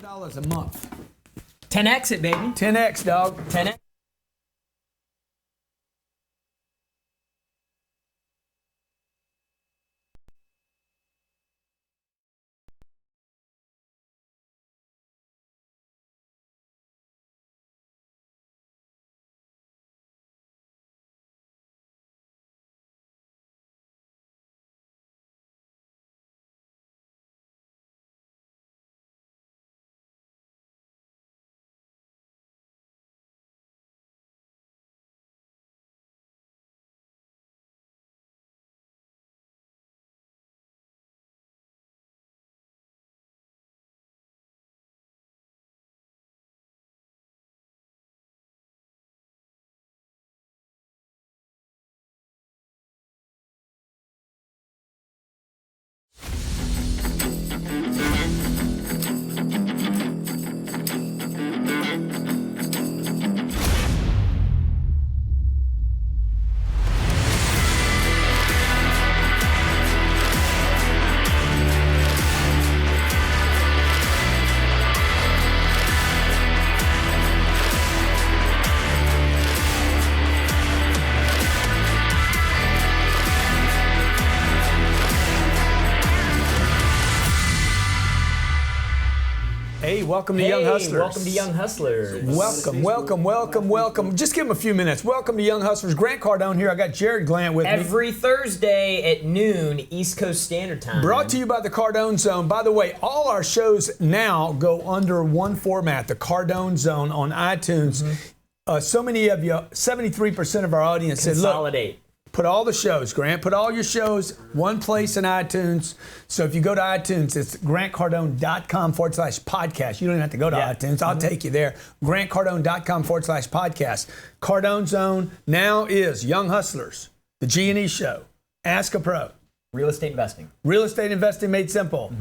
$5 a month. 10x it, baby. 10x, dog. 10x. Hey, welcome to Young Hustlers. Welcome to Young Hustlers. Welcome. Just give them a few minutes. Welcome to Young Hustlers. Grant Cardone here. I got Jared Glant with me. Every Thursday at noon, East Coast Standard Time. Brought to you by the Cardone Zone. By the way, all our shows now go under one format, the Cardone Zone on iTunes. So many of you, 73% of our audience said, look, Consolidate. put all the shows, Grant. Put all your shows one place in iTunes. So if you go to iTunes, it's grantcardone.com/podcast. You don't even have to go to iTunes. I'll take you there. grantcardone.com/podcast. Cardone Zone now is Young Hustlers, the G&E Show, Ask a Pro, Real estate investing. Real Estate Investing Made Simple,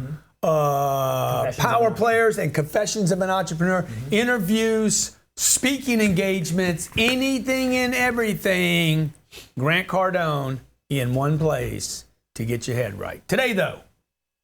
Power Players and Confessions of an Entrepreneur, interviews, speaking engagements, anything and everything. Grant Cardone in one place to get your head right. Today, though.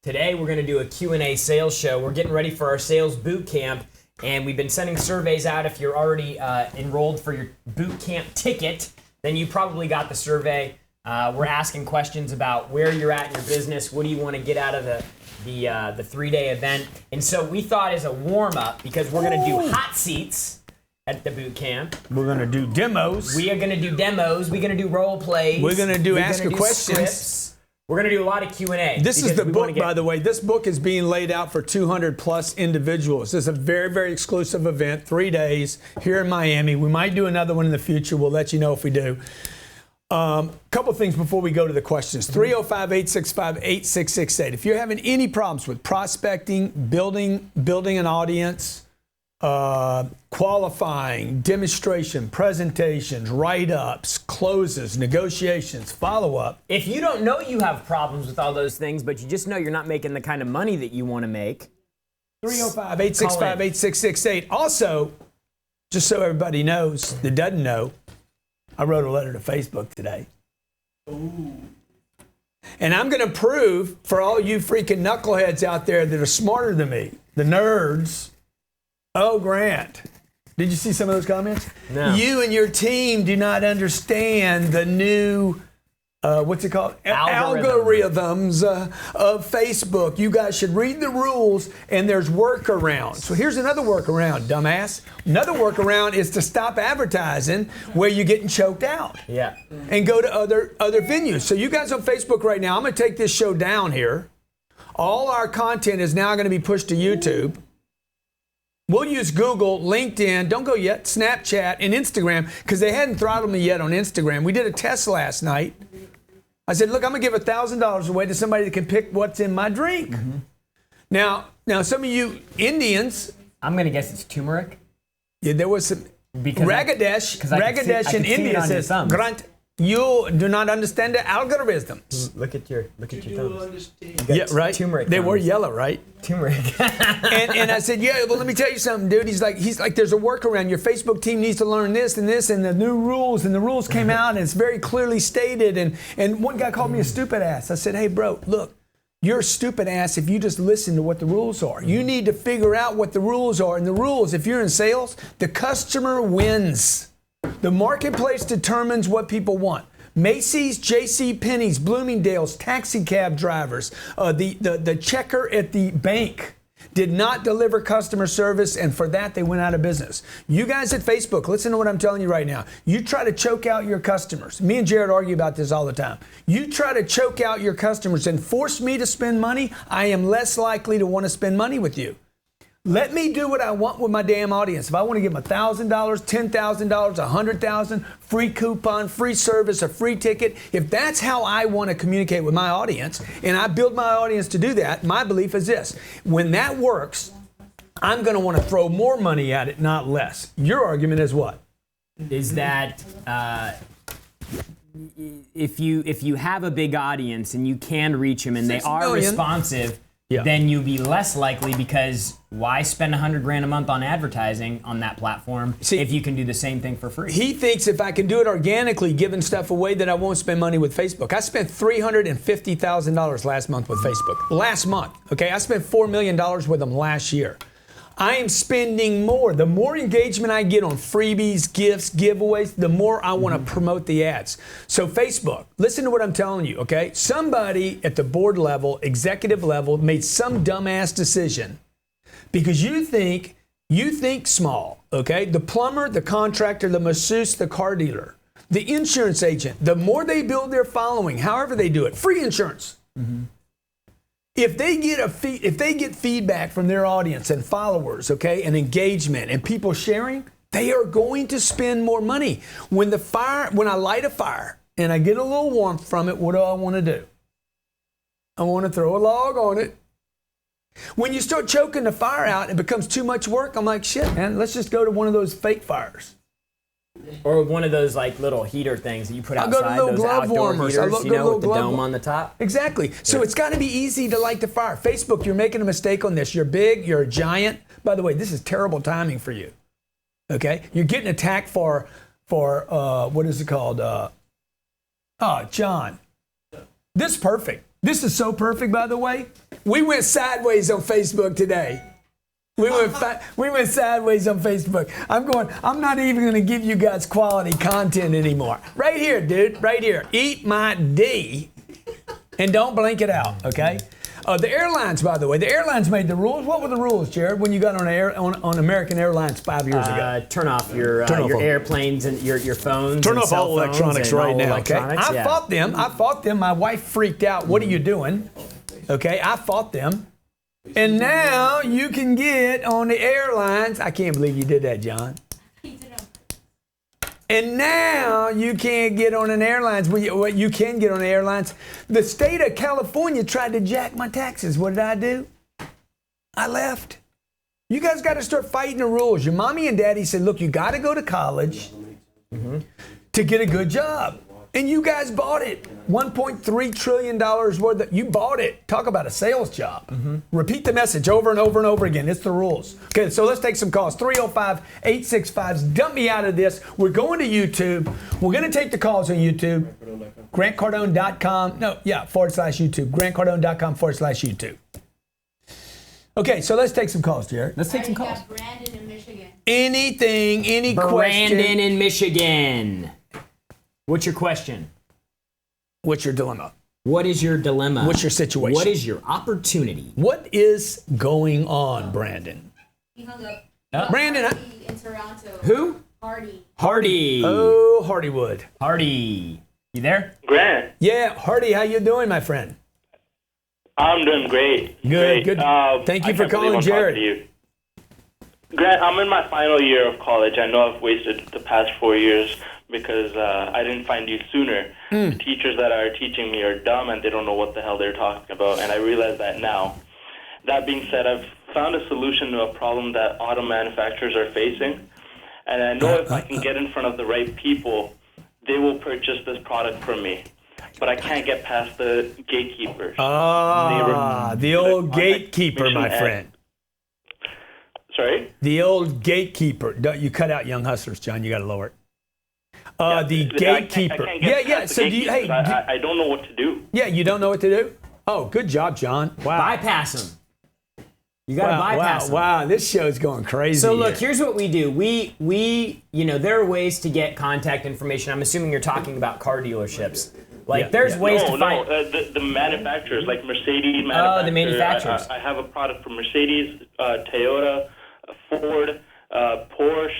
Today, we're going to do a Q&A sales show. We're getting ready for our sales boot camp, and we've been sending surveys out. If you're already enrolled for your boot camp ticket, then you probably got the survey. We're asking questions about where you're at in your business. What do you want to get out of the 3-day event? And so we thought as a warm-up, because we're going to do hot seats at the boot camp. We're going to do demos. We are going to do demos. We're going to do role plays. We're going to do ask a do questions. Scripts. We're going to do a lot of Q&A. This is the book, by the way. This book is being laid out for 200 plus individuals. This is a very, very exclusive event, 3 days here in Miami. We might do another one in the future. We'll let you know if we do. Couple things before we go to the questions. 305-865-8668. If you're having any problems with prospecting, building an audience, qualifying, demonstration, presentations, write-ups, closes, negotiations, follow-up. If you don't know you have problems with all those things, but you just know you're not making the kind of money that you want to make. 305-865-8668. Also, just so everybody knows that doesn't know, I wrote a letter to Facebook today. Ooh. And I'm going to prove for all you freaking knuckleheads out there that are smarter than me, the nerds. Oh, Grant, did you see some of those comments? No. You and your team do not understand the new, what's it called? Algorithms of Facebook. You guys should read the rules, and there's workarounds. So here's another workaround, dumbass. Another workaround is to stop advertising where you're getting choked out. Yeah. And go to other venues. So you guys on Facebook right now, I'm going to take this show down here. All our content is now going to be pushed to YouTube. We'll use Google, LinkedIn, don't go yet, Snapchat, and Instagram, because they hadn't throttled me yet on Instagram. We did a test last night. I said, look, I'm going to give $1,000 away to somebody that can pick what's in my drink. Now, some of you Indians. I'm going to guess it's turmeric. Yeah, there was some. Ragadesh in India says, Grant, you do not understand the algorithms. Look at your thumbs. Yeah, right. Turmeric. They were yellow, right? Turmeric. and I said, yeah, well, let me tell you something, dude. He's like, there's a workaround. Your Facebook team needs to learn this and this and the new rules. And the rules came out and it's very clearly stated. And one guy called me a stupid ass. I said, hey, bro, look, you're a stupid ass if you just listen to what the rules are. You need to figure out what the rules are. And the rules, if you're in sales, the customer wins. The marketplace determines what people want. Macy's, J.C. Penney's, Bloomingdale's, taxi cab drivers, the checker at the bank did not deliver customer service, and for that, they went out of business. You guys at Facebook, listen to what I'm telling you right now. You try to choke out your customers. Me and Jared argue about this all the time. You try to choke out your customers and force me to spend money, I am less likely to want to spend money with you. Let me do what I want with my damn audience. If I want to give them $1,000, $10,000, $100,000, free coupon, free service, a free ticket, if that's how I want to communicate with my audience, and I build my audience to do that, my belief is this. When that works, I'm going to want to throw more money at it, not less. Your argument is what? Is that if you have a big audience and you can reach them and they are responsive, then you'll be less likely, because why spend $100,000 a month on advertising on that platform if you can do the same thing for free? He thinks if I can do it organically, giving stuff away, that I won't spend money with Facebook. I spent $350,000 last month with Facebook. Last month, okay? I spent $4 million with them last year. I am spending more. The more engagement I get on freebies, gifts, giveaways, the more I want to promote the ads. So Facebook, listen to what I'm telling you, okay? Somebody at the board level, executive level, made some dumbass decision because you think small, okay? The plumber, the contractor, the masseuse, the car dealer, the insurance agent, the more they build their following, however they do it, free insurance. Mm-hmm. If they get feedback from their audience and followers, okay, and engagement and people sharing, they are going to spend more money. When I light a fire and I get a little warmth from it, what do I want to do? I want to throw a log on it. When you start choking the fire out, it becomes too much work. I'm like, shit, man, let's just go to one of those fake fires. Or one of those like little heater things that you put outside. I'll go to little those glove warmers. Heaters, with the dome on the top. Exactly. So it's got to be easy to light the fire. Facebook, you're making a mistake on this. You're big. You're a giant. By the way, this is terrible timing for you. Okay? You're getting attacked for what is it called? John. This is perfect. This is so perfect, by the way. We went sideways on Facebook today. We went sideways on Facebook. I'm not even going to give you guys quality content anymore. Right here, dude. Right here. Eat my D and don't blink it out, okay? The airlines, by the way, the airlines made the rules. What were the rules, Jared, when you got on American Airlines 5 years ago? Turn off your airplanes and your phones. Turn off all electronics right now, okay? I fought them. My wife freaked out. What are you doing? Okay, I fought them. And now you can get on the airlines. I can't believe you did that, John. And now you can't get on an airlines. What you can get on the airlines. The state of California tried to jack my taxes. What did I do? I left. You guys got to start fighting the rules. Your mommy and daddy said, look, you got to go to college to get a good job. And you guys bought it. $1.3 trillion worth you bought it. Talk about a sales job. Repeat the message over and over and over again. It's the rules. Okay, so let's take some calls. 305-865. Dump me out of this. We're going to YouTube. We're going to take the calls on YouTube. GrantCardone.com. /YouTube. GrantCardone.com/YouTube. Okay, so let's take some calls, Jared. Let's take some calls. Brandon in Michigan. Any question. Brandon in Michigan. What's your question? What's your dilemma? What is your dilemma? What's your situation? What is your opportunity? What is going on, Brandon? He hung up. Brandon. Hardy in Toronto. Who? Hardy. Oh, Hardywood. Hardy. You there? Grant. Yeah, Hardy, how you doing, my friend? I'm doing great. Good. Thank you for calling, Jared. Grant, I'm in my final year of college. I know I've wasted the past 4 years because I didn't find you sooner. The teachers that are teaching me are dumb and they don't know what the hell they're talking about, and I realize that now. That being said, I've found a solution to a problem that auto manufacturers are facing, and I know if I can get in front of the right people, they will purchase this product from me. But I can't get past the gatekeepers. The old gatekeeper, my friend. Sorry? The old gatekeeper. You cut out young hustlers, John. You got to lower it. The gatekeeper. I can't get past the gatekeepers. I don't know what to do. Yeah, you don't know what to do? Oh, good job, John. Wow. Bypass them. You got to bypass them. Wow, this show's going crazy. So look, here's what we do. We there are ways to get contact information. I'm assuming you're talking about car dealerships. There's ways to find. The manufacturers, like Mercedes manufacturers. Oh, the manufacturers. I have a product from Mercedes, Toyota, Ford, Porsche,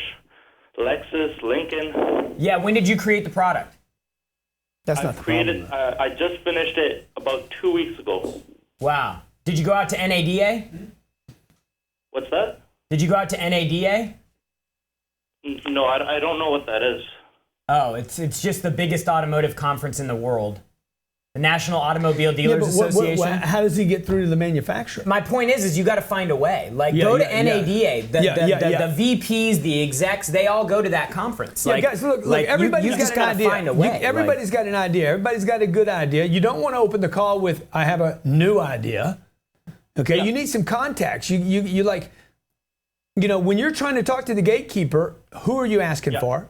Lexus, Lincoln. Yeah, when did you create the product? That's not the problem. I just finished it about 2 weeks ago. Wow. Did you go out to NADA? What's that? Did you go out to NADA? No, I don't know what that is. Oh, it's just the biggest automotive conference in the world. The National Automobile Dealers Association. How does he get through to the manufacturer? My point is you got to find a way. Go to NADA. The VPs, the execs, they all go to that conference. Guys, look, everybody's got an idea. Find a way. Everybody's got an idea. Everybody's got a good idea. You don't want to open the call with, I have a new idea. Okay, you need some contacts. You when you're trying to talk to the gatekeeper, who are you asking for?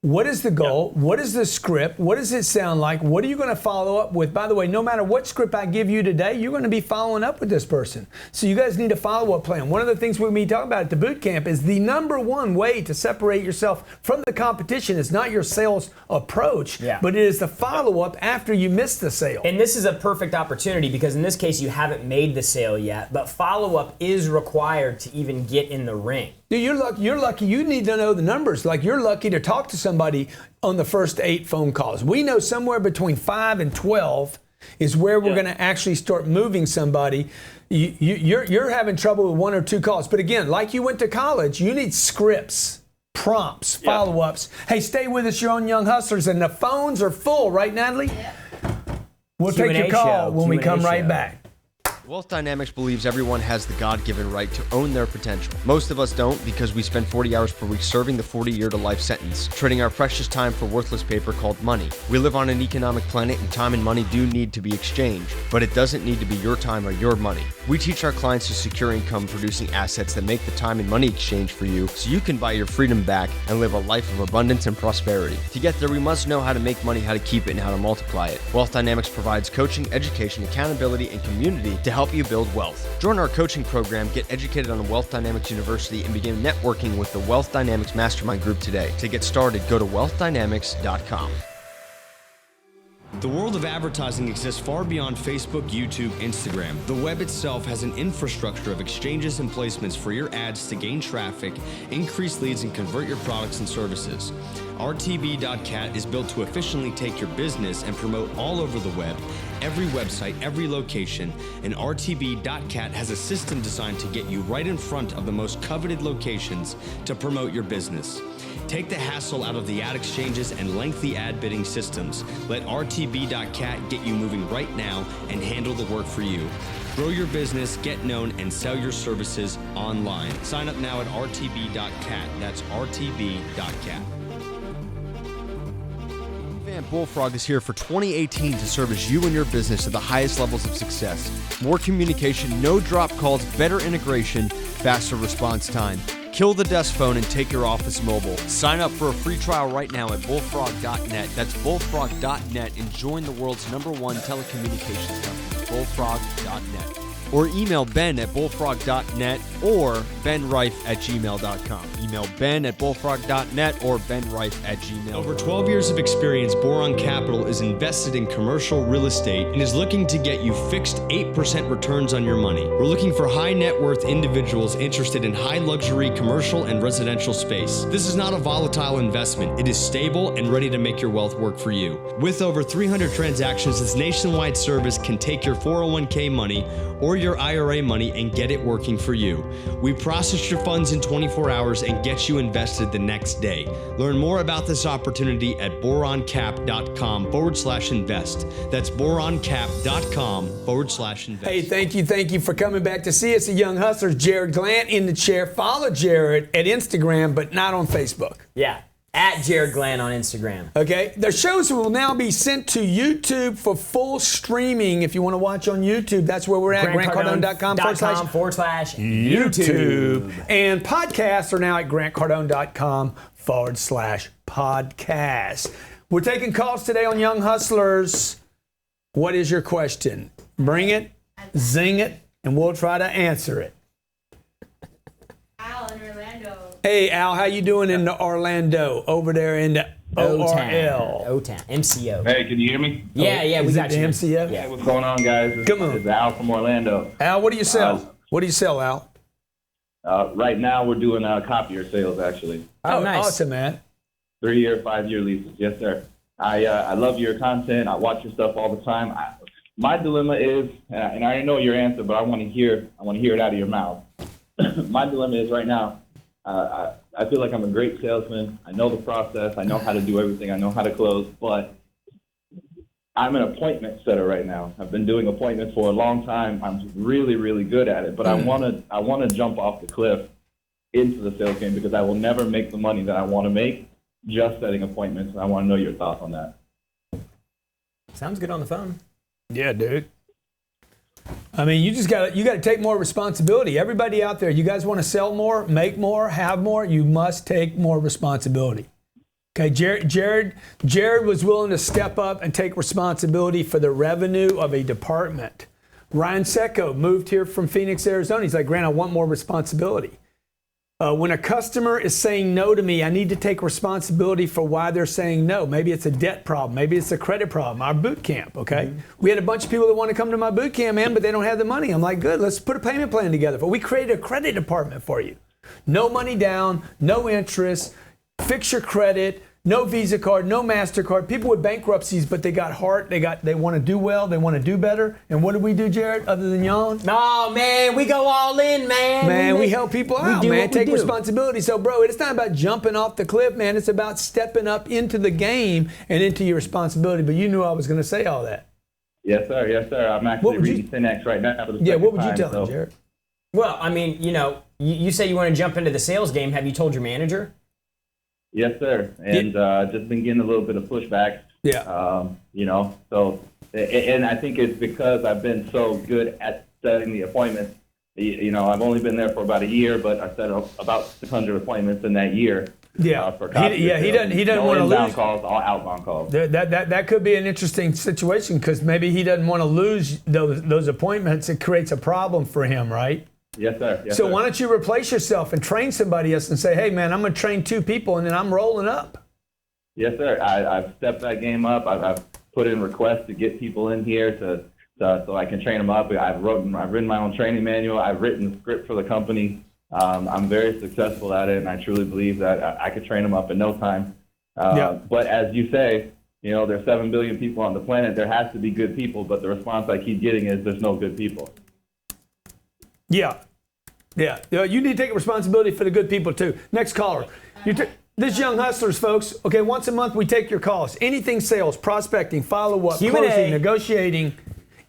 What is the goal? What is the script? What does it sound like? What are you going to follow up with? By the way, no matter what script I give you today, you're going to be following up with this person. So you guys need a follow-up plan. One of the things we'll be talking about at the boot camp is the number one way to separate yourself from the competition is not your sales approach, but it is the follow-up after you miss the sale. And this is a perfect opportunity because in this case, you haven't made the sale yet, but follow-up is required to even get in the ring. Dude, you're lucky. You need to know the numbers. Like, you're lucky to talk to somebody on the first 8 phone calls. We know somewhere between 5 and 12 is where we're going to actually start moving somebody. You're having trouble with 1 or 2 calls. But again, like you went to college, you need scripts, prompts, follow-ups. Hey, stay with us. You're on Young Hustlers, and the phones are full, right, Natalie? We'll take your call when we come right back. Wealth Dynamics believes everyone has the God-given right to own their potential. Most of us don't because we spend 40 hours per week serving the 40-year-to-life sentence, trading our precious time for worthless paper called money. We live on an economic planet and time and money do need to be exchanged, but it doesn't need to be your time or your money. We teach our clients to secure income-producing assets that make the time and money exchange for you so you can buy your freedom back and live a life of abundance and prosperity. To get there, we must know how to make money, how to keep it, and how to multiply it. Wealth Dynamics provides coaching, education, accountability, and community to help you build wealth. Join our coaching program, get educated on Wealth Dynamics University, and begin networking with the Wealth Dynamics Mastermind Group today. To get started, go to wealthdynamics.com. The world of advertising exists far beyond Facebook, YouTube, Instagram. The web itself has an infrastructure of exchanges and placements for your ads to gain traffic, increase leads, and convert your products and services. RTB.cat is built to efficiently take your business and promote all over the web, every website, every location, and RTB.cat has a system designed to get you right in front of the most coveted locations to promote your business. Take the hassle out of the ad exchanges and lengthy ad bidding systems. Let RTB.cat get you moving right now and handle the work for you. Grow your business, get known, and sell your services online. Sign up now at RTB.cat. That's RTB.cat. Van Bullfrog is here for 2018 to service you and your business to the highest levels of success. More communication, no drop calls, better integration, faster response time. Kill the desk phone and take your office mobile. Sign up for a free trial right now at bullfrog.net. That's bullfrog.net and join the world's #1 telecommunications company, bullfrog.net. Or email Ben at bullfrog.net or benrife@gmail.com. Email Ben at bullfrog.net or benrife@gmail.com. Over 12 years of experience, Boron Capital is invested in commercial real estate and is looking to get you fixed 8% returns on your money. We're looking for high net worth individuals interested in high luxury commercial and residential space. This is not a volatile investment. It is stable and ready to make your wealth work for you. With over 300 transactions, this nationwide service can take your 401k money or your IRA money and get it working for you. We process your funds in 24 hours and get you invested the next day. Learn more about this opportunity at boroncap.com/invest. That's boroncap.com/invest. Hey, thank you for coming back to see us at Young Hustlers. Jared Glant in the chair. Follow Jared at Instagram, but not on Facebook. Yeah. At Jared Glenn on Instagram. Okay. The shows will now be sent to YouTube for full streaming. If you want to watch on YouTube, that's where we're at. GrantCardone.com/YouTube. And podcasts are now at GrantCardone.com/podcast. We're taking calls today on Young Hustlers. What is your question? Bring it, zing it, and we'll try to answer it. Al in Orlando. Hey, Al, how you doing in Orlando over there in the ORL? O-Town. MCO. Hey, can you hear me? Yeah, we Is got it you. the MCO? Hey, what's going on, guys? Come on. It's Al from Orlando. Al, what do you sell? What do you sell, Al? Right now, we're doing copier sales, actually. Oh, nice. Awesome, man. 3-year, 5-year leases. Yes, sir. I love your content. I watch your stuff all the time. My dilemma is, and I already know your answer, but I want to hear it out of your mouth. My dilemma is right now, I feel like I'm a great salesman. I know the process. I know how to do everything. I know how to close, but I'm an appointment setter right now. I've been doing appointments for a long time. I'm really, really good at it, but I want to jump off the cliff into the sales game because I will never make the money that I want to make just setting appointments. I want to know your thoughts on that. Sounds good on the phone. Yeah, dude. I mean, you got to take more responsibility. Everybody out there, you guys want to sell more, make more, have more, you must take more responsibility. Okay, Jared was willing to step up and take responsibility for the revenue of a department. Ryan Secco moved here from Phoenix, Arizona. He's like, Grant, I want more responsibility. When a customer is saying no to me, I need to take responsibility for why they're saying no. Maybe it's a debt problem. Maybe it's a credit problem. Our boot camp, okay? Mm-hmm. We had a bunch of people that want to come to my boot camp, man, but they don't have the money. I'm like, good, let's put a payment plan together. But we created a credit department for you. No money down, no interest, fix your credit, no Visa card, no MasterCard. People with bankruptcies, but they got heart, they want to do well, they want to do better. And what do we do, Jared, other than yawn? No, man, we go all in, man. Man, we help people out, man. Take do. responsibility. So, bro, it's not about jumping off the cliff, man. It's about stepping up into the game and into your responsibility. But you knew I was going to say all that. Yes, sir. Yes, sir. I'm actually reading Finex right now for the second what would you time, tell him, Jared? Well, I mean, you say you want to jump into the sales game. Have you told your manager? Yes, sir. And just been getting a little bit of pushback. Yeah. So, and I think it's because I've been so good at setting the appointments. I've only been there for about a year, but I set up about 600 appointments in that year. Yeah. For He doesn't want to lose. Inbound calls, all outbound calls. That could be an interesting situation because maybe he doesn't want to lose those appointments. It creates a problem for him, right? Yes, sir. Yes, so sir. why don't you replace yourself and train somebody else and say, hey, man, I'm going to train 2 people and then I'm rolling up. Yes, sir. I've stepped that game up. I've put in requests to get people in here so I can train them up. I've written my own training manual. I've written the script for the company. I'm very successful at it, and I truly believe that I could train them up in no time. But as you say, there's 7 billion people on the planet. There has to be good people, but the response I keep getting is there's no good people. Yeah. You need to take responsibility for the good people, too. Next caller. This Young Hustlers, folks. Okay, once a month we take your calls. Anything sales, prospecting, follow-up, Q&A. closing, negotiating,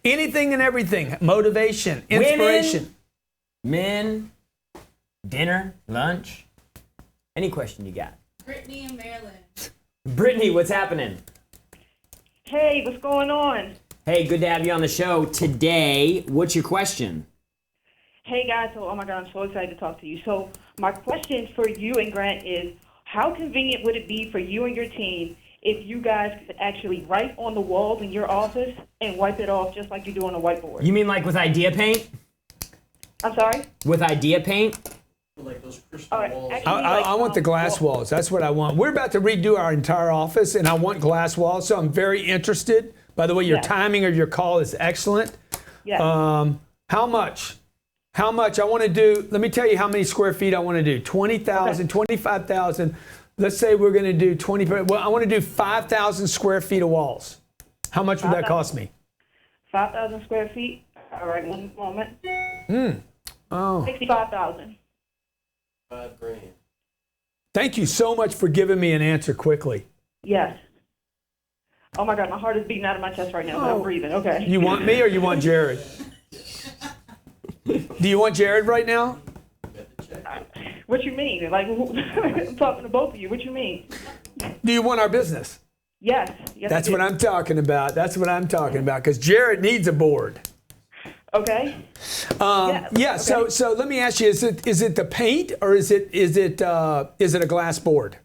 anything and everything. Motivation, inspiration. Men, dinner, lunch, any question you got. Brittany in Maryland. Brittany, what's happening? Hey, what's going on? Hey, good to have you on the show today. What's your question? Hey guys, oh my God, I'm so excited to talk to you. So my question for you and Grant is, how convenient would it be for you and your team if you guys could actually write on the walls in your office and wipe it off just like you do on a whiteboard? You mean like with Idea Paint? I'm sorry? With Idea Paint? Like those crystal walls. I want the glass walls. That's what I want. We're about to redo our entire office, and I want glass walls, so I'm very interested. By the way, your timing of your call is excellent. Yeah. How much? I want to do, let me tell you how many square feet I want to do. 20,000, 25,000. Let's say we're going to do 20. Well, I want to do 5,000 square feet of walls. How much would that cost me? 5,000 square feet. All right, one moment. 65,000. $5,000. Thank you so much for giving me an answer quickly. Yes. Oh my God, my heart is beating out of my chest right now, but I'm breathing. Okay. You want me or you want Jared? Do you want Jared right now? What you mean? Like, I'm talking to both of you. What you mean? Do you want our business? Yes. That's what I'm talking about. Because Jared needs a board. Okay. Okay. So let me ask you: is it the paint or is it a glass board?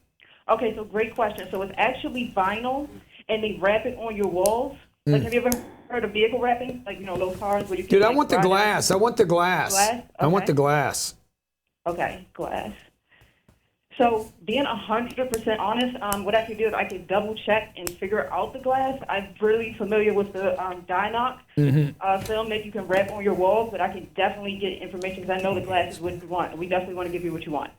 Okay, so great question. So it's actually vinyl, and they wrap it on your walls. Like, have you ever heard of vehicle wrapping? Like, those cars where you can, Dude, I like, want the ride glass. I want the glass. Glass? I want Okay. the glass. Okay, glass. So being 100% honest, what I can do is I can double check and figure out the glass. I'm really familiar with the Dynoc film that you can wrap on your walls, but I can definitely get information because I know the glass is what you want. We definitely want to give you what you want.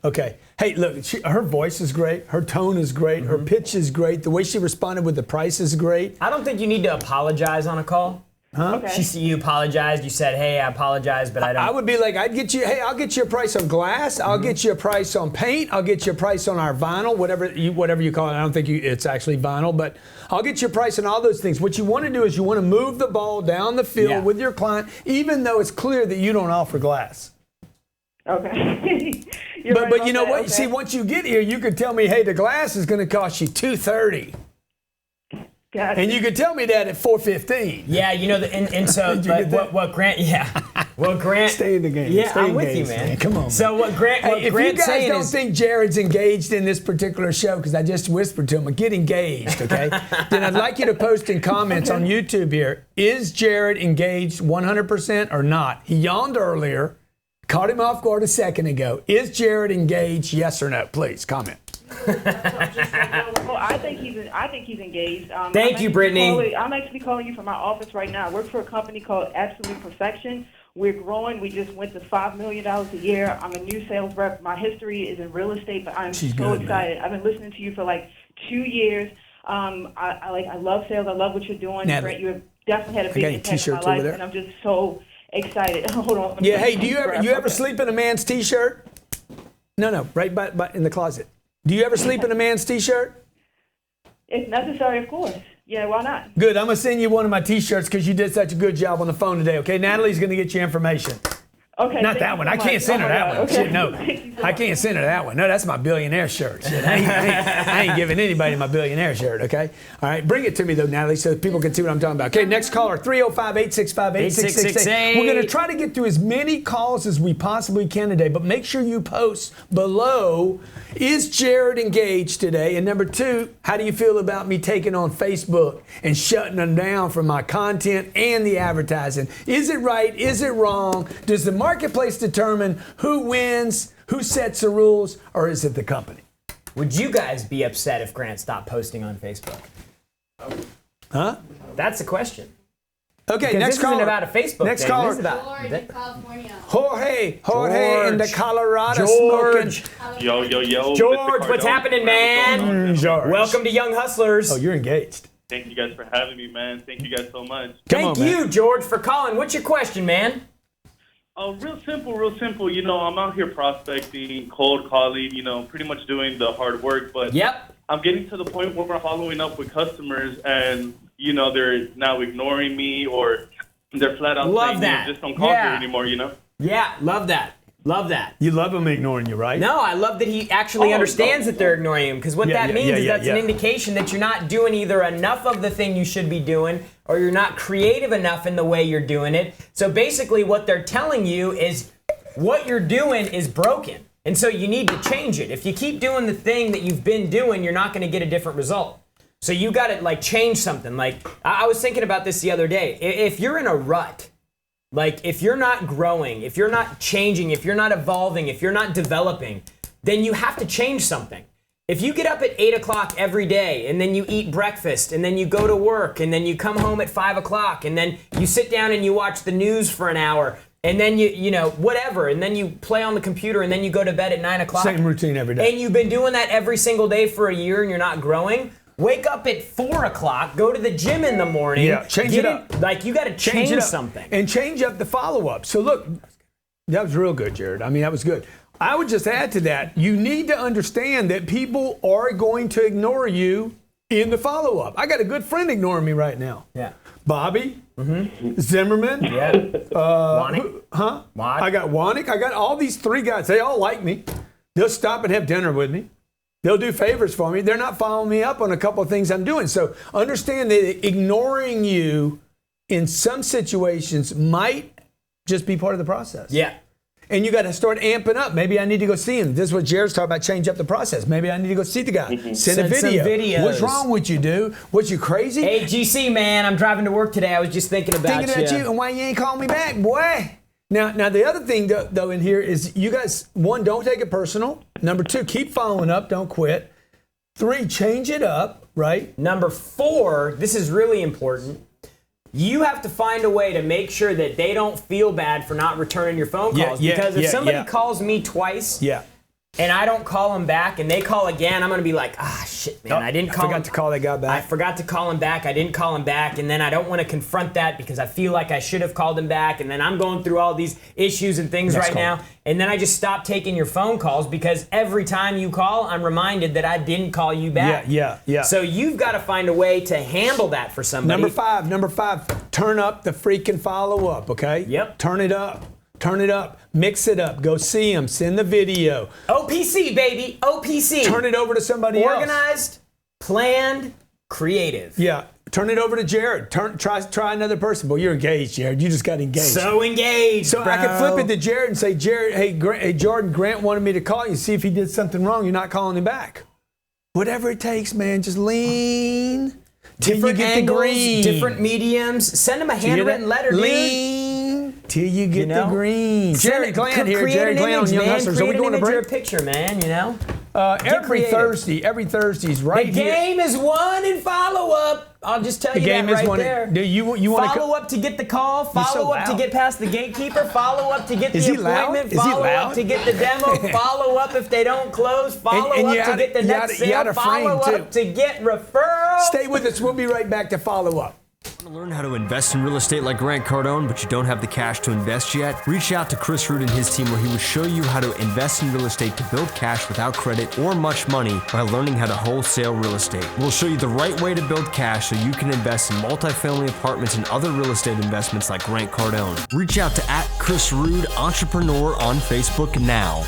Okay. Hey, look, her voice is great. Her tone is great. Her pitch is great. The way she responded with the price is great. I don't think you need to apologize on a call. Huh? Okay. You apologized. You said, "Hey, I apologize, but I don't." I would be like, I'll get you a price on glass. I'll get you a price on paint. I'll get you a price on our vinyl, whatever you call it. I don't think it's actually vinyl, but I'll get you a price on all those things. What you want to do is you want to move the ball down the field with your client, even though it's clear that you don't offer glass. Okay. But you know what? Okay. See, once you get here, you could tell me, hey, the glass is going to cost you $230. Gotcha. And you could tell me that at $415. Yeah, and so what Grant? Yeah, well, Grant. Stay in the game. Yeah, Stay I'm engaged, with you, man. Come on. So man. what Grant? Hey, if Grant's you guys saying don't is, think Jared's engaged in this particular show, because I just whispered to him, get engaged, okay? Then I'd like you to post in comments on YouTube here. Is Jared engaged 100% or not? He yawned earlier. Caught him off guard a second ago. Is Jared engaged? Yes or no? Please comment. Well, I think he's engaged. Thank you, Brittany. I'm actually calling you from my office right now. I work for a company called Absolute Perfection. We're growing. We just went to $5 million a year. I'm a new sales rep. My history is in real estate, but I'm so excited. Man. I've been listening to you for like 2 years. I love sales. I love what you're doing. Brent, you have definitely had a big impact on my life, and I'm just so excited. Hold on. Yeah. Hey, do you ever sleep in a man's t-shirt? No. Right by in the closet. Do you ever sleep in a man's t-shirt? If necessary, of course. Yeah, why not? Good. I'm going to send you one of my t-shirts because you did such a good job on the phone today, okay? Natalie's going to get you information. Okay. Not that one. I can't send her that one. Okay. Shit, no. I can't send her that one. No, that's my billionaire shirt. Shit, I ain't giving anybody my billionaire shirt, okay? All right, bring it to me, though, Natalie, so people can see what I'm talking about. Okay, next caller, 305-865-8668. We're going to try to get through as many calls as we possibly can today, but make sure you post below, is Jared engaged today? And number two, how do you feel about me taking on Facebook and shutting them down for my content and the advertising? Is it right? Is it wrong? Does the marketplace determine who wins, who sets the rules, or is it the company? Would you guys be upset if Grant stopped posting on Facebook? Huh? That's the question. Okay, because next this caller. isn't about a Facebook next thing. caller. This is about George in California. Jorge in the Colorado George. smoking. Yo. George, what's happening, man? George. Welcome to Young Hustlers. Oh, you're engaged. Thank you guys for having me, man. Thank you guys so much. Thank you, George, for calling. What's your question, man? Real simple. I'm out here prospecting, cold calling, pretty much doing the hard work. But I'm getting to the point where we're following up with customers and, they're now ignoring me or they're flat out saying, just don't call here anymore, Yeah, love that. Love that. You love him ignoring you, right? No, I love that he actually understands that they're ignoring him, because what that means is that's an indication that you're not doing either enough of the thing you should be doing or you're not creative enough in the way you're doing it. So basically what they're telling you is what you're doing is broken. And so you need to change it. If you keep doing the thing that you've been doing, you're not going to get a different result. So you got to change something. I was thinking about this the other day. If you're in a rut, if you're not growing, if you're not changing, if you're not evolving, if you're not developing, then you have to change something. If you get up at 8 o'clock every day and then you eat breakfast and then you go to work and then you come home at 5 o'clock and then you sit down and you watch the news for an hour and then whatever, and then you play on the computer and then you go to bed at 9 o'clock. Same routine every day. And you've been doing that every single day for a year and you're not growing. Wake up at 4 o'clock, go to the gym in the morning. Yeah, change it up. You got to change something. And change up the follow-up. So look, that was real good, Jared. I mean, that was good. I would just add to that, you need to understand that people are going to ignore you in the follow-up. I got a good friend ignoring me right now. Yeah. Bobby, Zimmerman. Yeah. Wanik. I got Wanik. I got all these three guys. They all like me. They'll stop and have dinner with me. They'll do favors for me. They're not following me up on a couple of things I'm doing. So understand that ignoring you in some situations might just be part of the process. Yeah. And you got to start amping up. Maybe I need to go see him. This is what Jared's talking about, change up the process. Maybe I need to go see the guy. Send a Send video. some videos. What's wrong with you, dude? What, you crazy? Hey, GC, man, I'm driving to work today. I was just thinking about you. And why you ain't calling me back, boy? Now the other thing, though, in here is you guys, 1, don't take it personal. Number 2, keep following up. Don't quit. 3, change it up, right? Number 4, this is really important. You have to find a way to make sure that they don't feel bad for not returning your phone calls. Because if somebody calls me twice and I don't call them back and they call again, I'm going to be like, shit, man, I didn't call him. I forgot to call that guy back. I forgot to call him back. I didn't call him back. And then I don't want to confront that because I feel like I should have called him back. And then I'm going through all these issues and things now. And then I just stop taking your phone calls because every time you call, I'm reminded that I didn't call you back. Yeah. So you've got to find a way to handle that for somebody. Number five, turn up the freaking follow up, okay? Yep. Turn it up. Mix it up. Go see him. Send the video. OPC, baby. OPC. Turn it over to somebody else. Organized, planned, creative. Yeah. Turn it over to Jared. Try another person. Boy, you're engaged, Jared. You just got engaged. So engaged, So bro. I can flip it to Jared and say, Jared, hey, Jordan, Grant wanted me to call you, see if he did something wrong. You're not calling him back. Whatever it takes, man. Just lean till you get angles, the green. Different mediums. Send him a handwritten letter, dude. Lean till you get the green. Jared Glenn here. Jared Glenn on Young Hustlers. Are we going to break? Create a picture, man, you know? Every Thursday's right the here. The game is won in follow-up. I'll just tell you that right there. Do you want follow up to get the call, follow up to get past the gatekeeper, follow up to get the appointment, follow up to get the demo, follow up if they don't close, follow up to get the next sale, follow up to get referrals. Stay with us. We'll be right back to follow up. Want to learn how to invest in real estate like Grant Cardone, but you don't have the cash to invest yet? Reach out to Chris Root and his team where he will show you how to invest in real estate to build cash without credit or much money by learning how to wholesale real estate. We'll show you the right way to build cash so you can invest in multifamily apartments and other real estate investments like Grant Cardone. Reach out to @Chris Root Entrepreneur on Facebook now.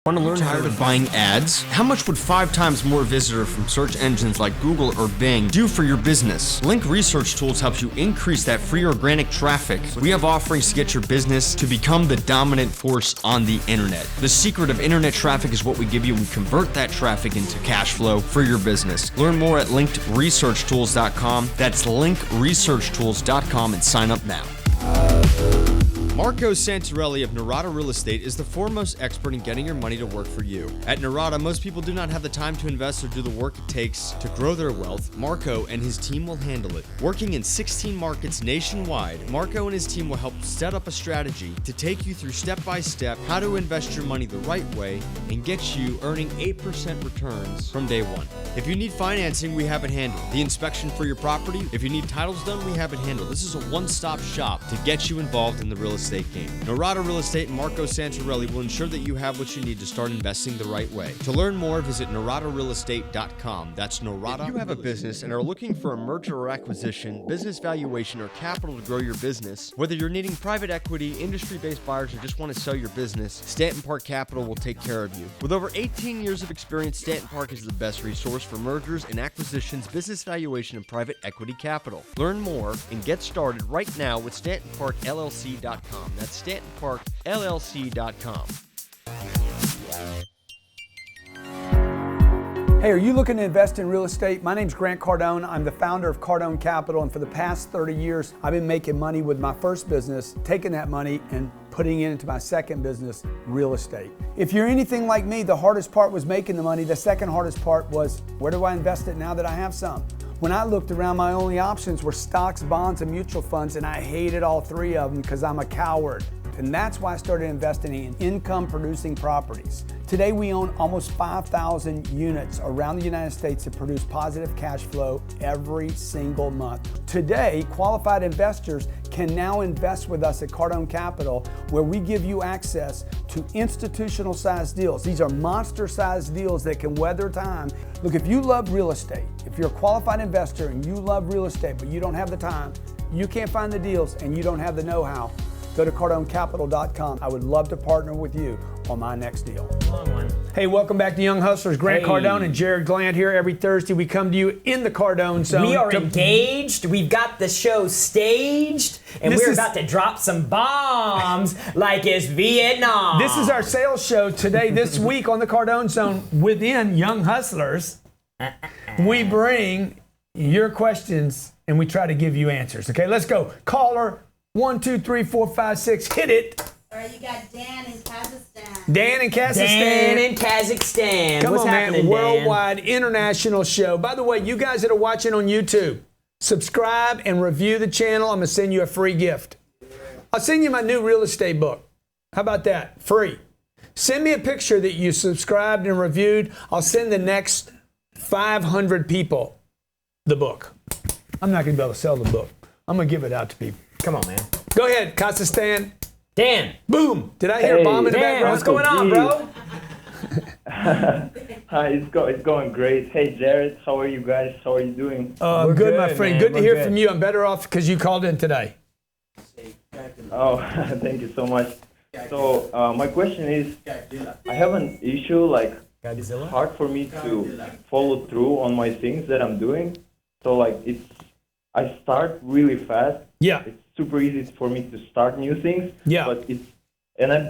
Want to learn how to buying ads? How much would 5 times more visitor from search engines like Google or Bing do for your business? Link Research Tools helps you increase that free organic traffic. We have offerings to get your business to become the dominant force on the internet. The secret of internet traffic is what we give you. We convert that traffic into cash flow for your business. Learn more at linkedresearchtools.com. That's linkresearchtools.com and sign up now. Marco Santarelli of Narada Real Estate is the foremost expert in getting your money to work for you. At Narada, most people do not have the time to invest or do the work it takes to grow their wealth. Marco and his team will handle it. Working in 16 markets nationwide, Marco and his team will help set up a strategy to take you through step-by-step how to invest your money the right way and get you earning 8% returns from day one. If you need financing, we have it handled. The inspection for your property, if you need titles done, we have it handled. This is a one-stop shop to get you involved in the real estate game. Narada Real Estate and Marco Santarelli will ensure that you have what you need to start investing the right way. To learn more, visit naradarealestate.com. That's Narada. If you have a business and are looking for a merger or acquisition, business valuation, or capital to grow your business, whether you're needing private equity, industry-based buyers, or just want to sell your business, Stanton Park Capital will take care of you. With over 18 years of experience, Stanton Park is the best resource for mergers and acquisitions, business valuation, and private equity capital. Learn more and get started right now with StantonParkLLC.com. That's StantonParkLLC.com. Hey, are you looking to invest in real estate? My name's Grant Cardone. I'm the founder of Cardone Capital, and for the past 30 years, I've been making money with my first business, taking that money and putting it into my second business, real estate. If you're anything like me, the hardest part was making the money. The second hardest part was, where do I invest it now that I have some? When I looked around, my only options were stocks, bonds, and mutual funds, and I hated all three of them because I'm a coward. And that's why I started investing in income-producing properties. Today, we own almost 5,000 units around the United States that produce positive cash flow every single month. Today, qualified investors can now invest with us at Cardone Capital, where we give you access to institutional-sized deals. These are monster-sized deals that can weather time. Look, if you love real estate, if you're a qualified investor and you love real estate, but you don't have the time, you can't find the deals, and you don't have the know-how, go to CardoneCapital.com. I would love to partner with you on my next deal. Long one. Hey, welcome back to Young Hustlers. Grant Hey. Cardone and Jared Glant here every Thursday. We come to you in the Cardone Zone. We are engaged. We've got the show staged, and This we're is- about to drop some bombs like it's Vietnam. This is our sales show today, this week on the Cardone Zone within Young Hustlers. We bring your questions and we try to give you answers. Okay, let's go. Caller 1, 2, 3, 4, 5, 6. Hit it. All right, you got Dan in Kazakhstan. Dan in Kazakhstan. Dan in Kazakhstan. Come What's on, happening, man. Dan? Worldwide international show. By the way, you guys that are watching on YouTube, subscribe and review the channel. I'm going to send you a free gift. I'll send you my new real estate book. How about that? Free. Send me a picture that you subscribed and reviewed. I'll send the next 500 people the book. I'm not going to be able to sell the book. I'm going to give it out to people. Come on, man. Go ahead, Kazakhstan. Dan. Boom. Did I hear a bomb in the Dan, background? what's going on, bro? Hi, it's going great. Hey, Jared, how are you guys? How are you doing? I'm good, my friend. man. Good to We're hear good. from you. I'm better off because you called in today. Oh, thank you so much. So, my question is, I have an issue, like, Godzilla? hard for me to follow through on my things that I'm doing. So, like, I start really fast. Yeah. It's super easy for me to start new things. Yeah. But I'm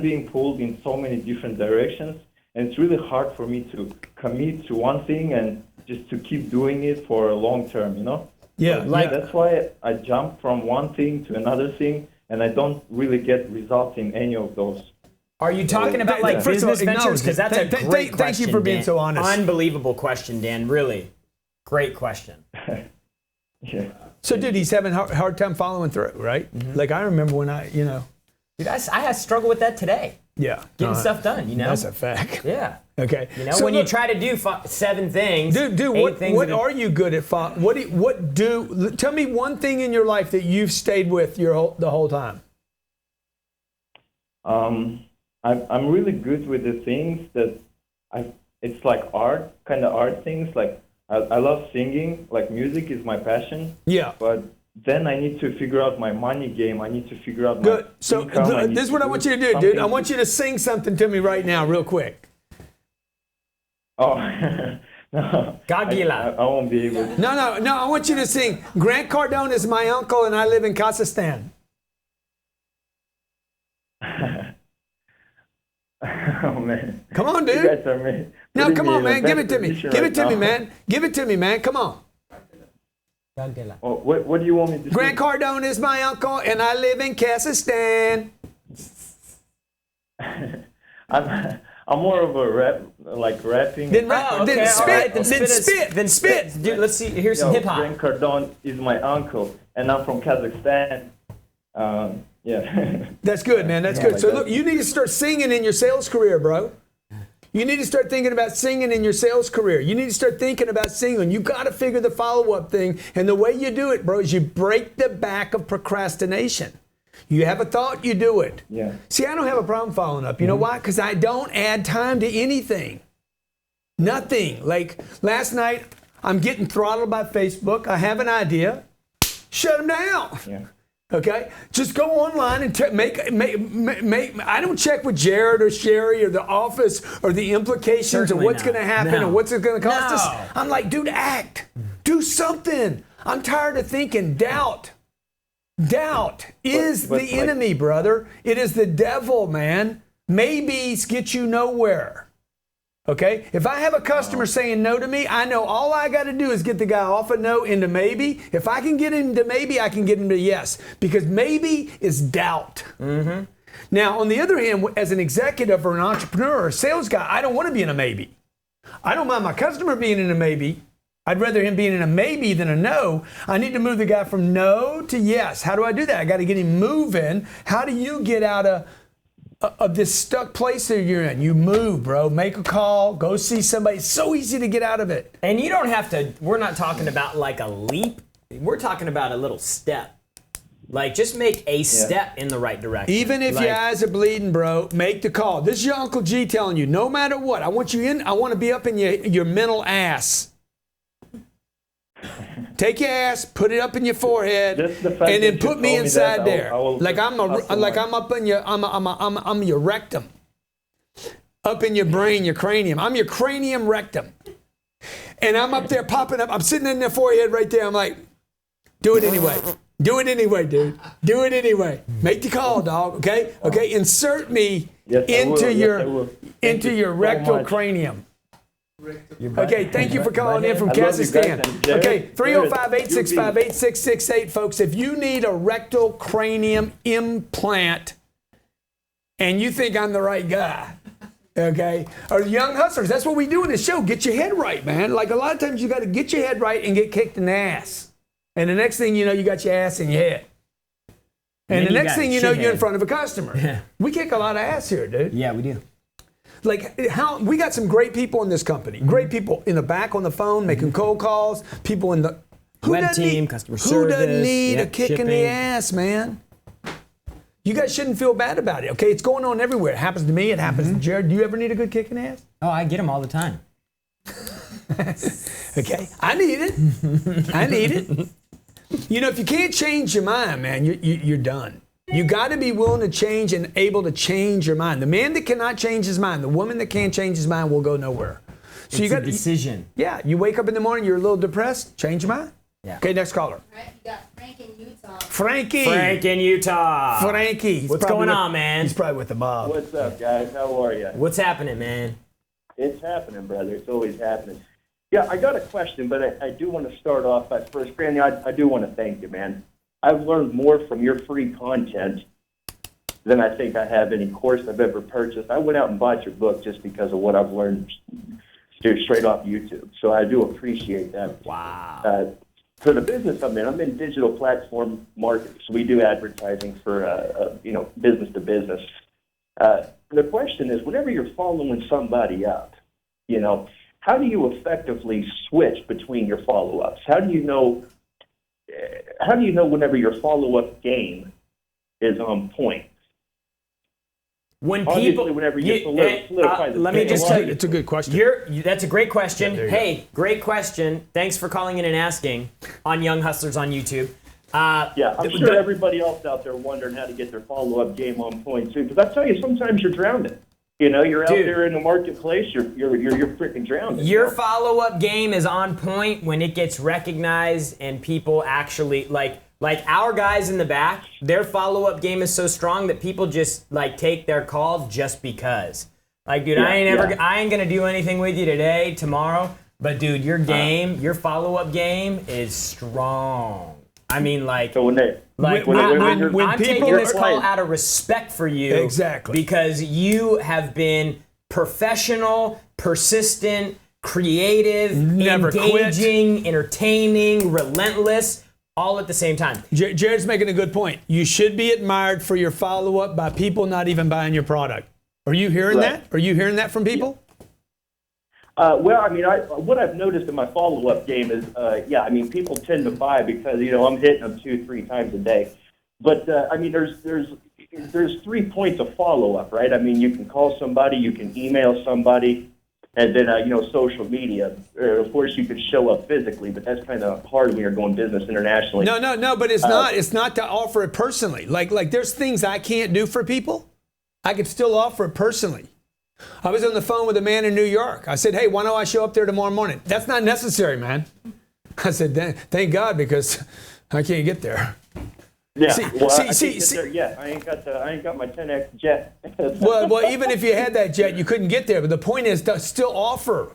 being pulled in so many different directions, and it's really hard for me to commit to one thing and just to keep doing it for a long term, you know? Yeah. Like that's why I jump from one thing to another thing, and I don't really get results in any of those. Are you talking about like First of all, business ventures? Because that's a acknowledge it. great Thank question. you for being Dan. so honest. Unbelievable question, Dan. Really, great question. Yeah. So, dude, he's having a hard time following through, right? Mm-hmm. Like, I remember when Dude, I had struggle with that today. yeah. Getting stuff done, you know. That's a fact. Yeah. Okay. You know, So when look, you try to do 7 things, dude, 8 what things are you good at? Tell me one thing in your life that you've stayed with the whole time. I'm really good with the things that it's like art, kind of art things. Like I love singing. Like music is my passion. Yeah. But then I need to figure out my money game. I need to figure out Good. my So income. I need this is what to I want you to do, dude. something I want you to sing something to me right now, real quick. Oh, no. Gagila. I won't be able to. No. I want you to sing. Grant Cardone is my uncle, and I live in Kazakhstan. Oh, man. Come on, You dude. guys are No, putting come me on, in a man. bad Give it to me. position Give right it to me, now. man. Give it to me, man. Come on. Oh, what do you want me to Grant say? Cardone is my uncle, and I live in Kazakhstan. I'm more of a rapping. Then rap. Oh, okay. Then all spit. right, Then spit. Then spit. Dude, let's see. Here's some Yo, hip hop. Grant Cardone is my uncle, and I'm from Kazakhstan. Yeah. That's good, man. That's good. like So that. look, you need to start singing in your sales career, bro. You need to start thinking about singing in your sales career. You need to start thinking about singing. You got to figure the follow-up thing. And the way you do it, bro, is you break the back of procrastination. You have a thought, you do it. Yeah. See, I don't have a problem following up. You know why? Because I don't add time to anything. Nothing. Like last night, I'm getting throttled by Facebook. I have an idea. Shut them down. Yeah. Okay, just go online and make. I don't check with Jared or Sherry or the office or the implications Certainly of what's not. going to happen No. and what's it going to cost us. No. I'm like, dude, act, do something. I'm tired of thinking. Doubt is but the like- enemy, brother. It is the devil, man. Maybes get you nowhere. Okay? If I have a customer saying no to me, I know all I got to do is get the guy off a no into maybe. If I can get him to maybe, I can get him to yes. Because maybe is doubt. Mm-hmm. Now, on the other hand, as an executive or an entrepreneur or a sales guy, I don't want to be in a maybe. I don't mind my customer being in a maybe. I'd rather him being in a maybe than a no. I need to move the guy from no to yes. How do I do that? I got to get him moving. How do you get out of this stuck place that you're in? You move, bro. Make a call. Go see somebody. It's so easy to get out of it. And you don't have to, we're not talking about like a leap. We're talking about a little step. Like just make a step in the right direction. Even if like, your eyes are bleeding, bro, make the call. This is your Uncle G telling you, no matter what, I want you in, I want to be up in your mental ass. Take your ass, put it up in your forehead, Just the fact and then that you put me told me inside that, there. I will Like I'm up in your, I'm your rectum, up in your brain, your cranium. I'm your cranium rectum, and I'm up there popping up. I'm sitting in their forehead right there. I'm like, do it anyway. Do it anyway, dude. Do it anyway. Make the call, dog. Okay. Okay. Insert me Yes, I will. into Yes, your I will. Thank into you your so rectal much. cranium. Okay, thank you for calling in from I love you guys, Kazakhstan. and Jared, Okay, Jared, 305-865-8668, folks. If you need a rectal cranium implant and you think I'm the right guy, okay, or young hustlers, that's what we do in this show. Get your head right, man. Like a lot of times you got to get your head right and get kicked in the ass. And the next thing you know, you got your ass in your head. And the you next got thing you know, shithead. you're in front of a customer. Yeah. We kick a lot of ass here, dude. Yeah, we do. Like how we got some great people in this company. Great people in the back on the phone making cold calls. People in the Web doesn't team, need- customer Who doesn't service, need a yep, kick in the shipping. ass, man? You guys shouldn't feel bad about it. Okay, it's going on everywhere. It happens to me. It happens to Jared. Do you ever need a good kick in the ass? Oh, I get them all the time. Okay, I need it. I need it. You know, if you can't change your mind, man, you're done. You got to be willing to change and able to change your mind. The man that cannot change his mind, the woman that can't change his mind will go nowhere. So It's you got a decision. Yeah, you wake up in the morning, you're a little depressed, change your mind. Yeah. Okay, next caller. Right, you got Frank in Utah. Frankie. Frank in Utah. Frankie. He's What's probably going with- on, man? He's probably with the mob. What's up, guys? How are you? What's happening, man? It's happening, brother. It's always happening. Yeah, I got a question, but I do want to start off by first, Granny, I do want to thank you, man. I've learned more from your free content than I think I have any course I've ever purchased. I went out and bought your book just because of what I've learned straight off YouTube. So I do appreciate that. Wow. For the business I'm in digital platform marketing. So we do advertising for, business to business. The question is, whenever you're following somebody up, how do you effectively switch between your follow-ups? How do you know whenever your follow-up game is on point? When Obviously, people, whenever you solidify the let me just tell you, It's a good question. that's a great question. there you Hey, great question. Thanks for calling in and asking on Young Hustlers on YouTube. Yeah, I'm sure everybody else out there wondering how to get their follow-up game on point too. Because I tell you, sometimes you're drowning. You're out Dude. there in the marketplace. You're freaking drowning. Your follow-up game is on point when it gets recognized and people actually like our guys in the back. Their follow-up game is so strong that people just take their calls just because. Like, dude, I ain't gonna do anything with you today, tomorrow. But dude, your game, your follow-up game is strong. I mean, So when they when I'm taking people this are- call out of respect for you. Exactly. Because you have been professional, persistent, creative, Never quit. engaging, entertaining, relentless, all at the same time. Jared's making a good point. You should be admired for your follow-up by people not even buying your product. Are you hearing Right. that? Are you hearing that from people? What I've noticed in my follow-up game is, people tend to buy because, I'm hitting them 2-3 times a day. But, there's 3 points of follow-up, right? I mean, you can call somebody, you can email somebody, and then, social media. Of course, you could show up physically, but that's kind of hard when you're going business internationally. No, but it's not. It's not to offer it personally. Like there's things I can't do for people. I could still offer it personally. I was on the phone with a man in New York. I said, hey, why don't I show up there tomorrow morning? That's not necessary, man. I said, thank God, because I can't get there. Yeah, See, I can't see, get see- there yet. I ain't got my 10X jet. Well, even if you had that jet, you couldn't get there. But the point is to still offer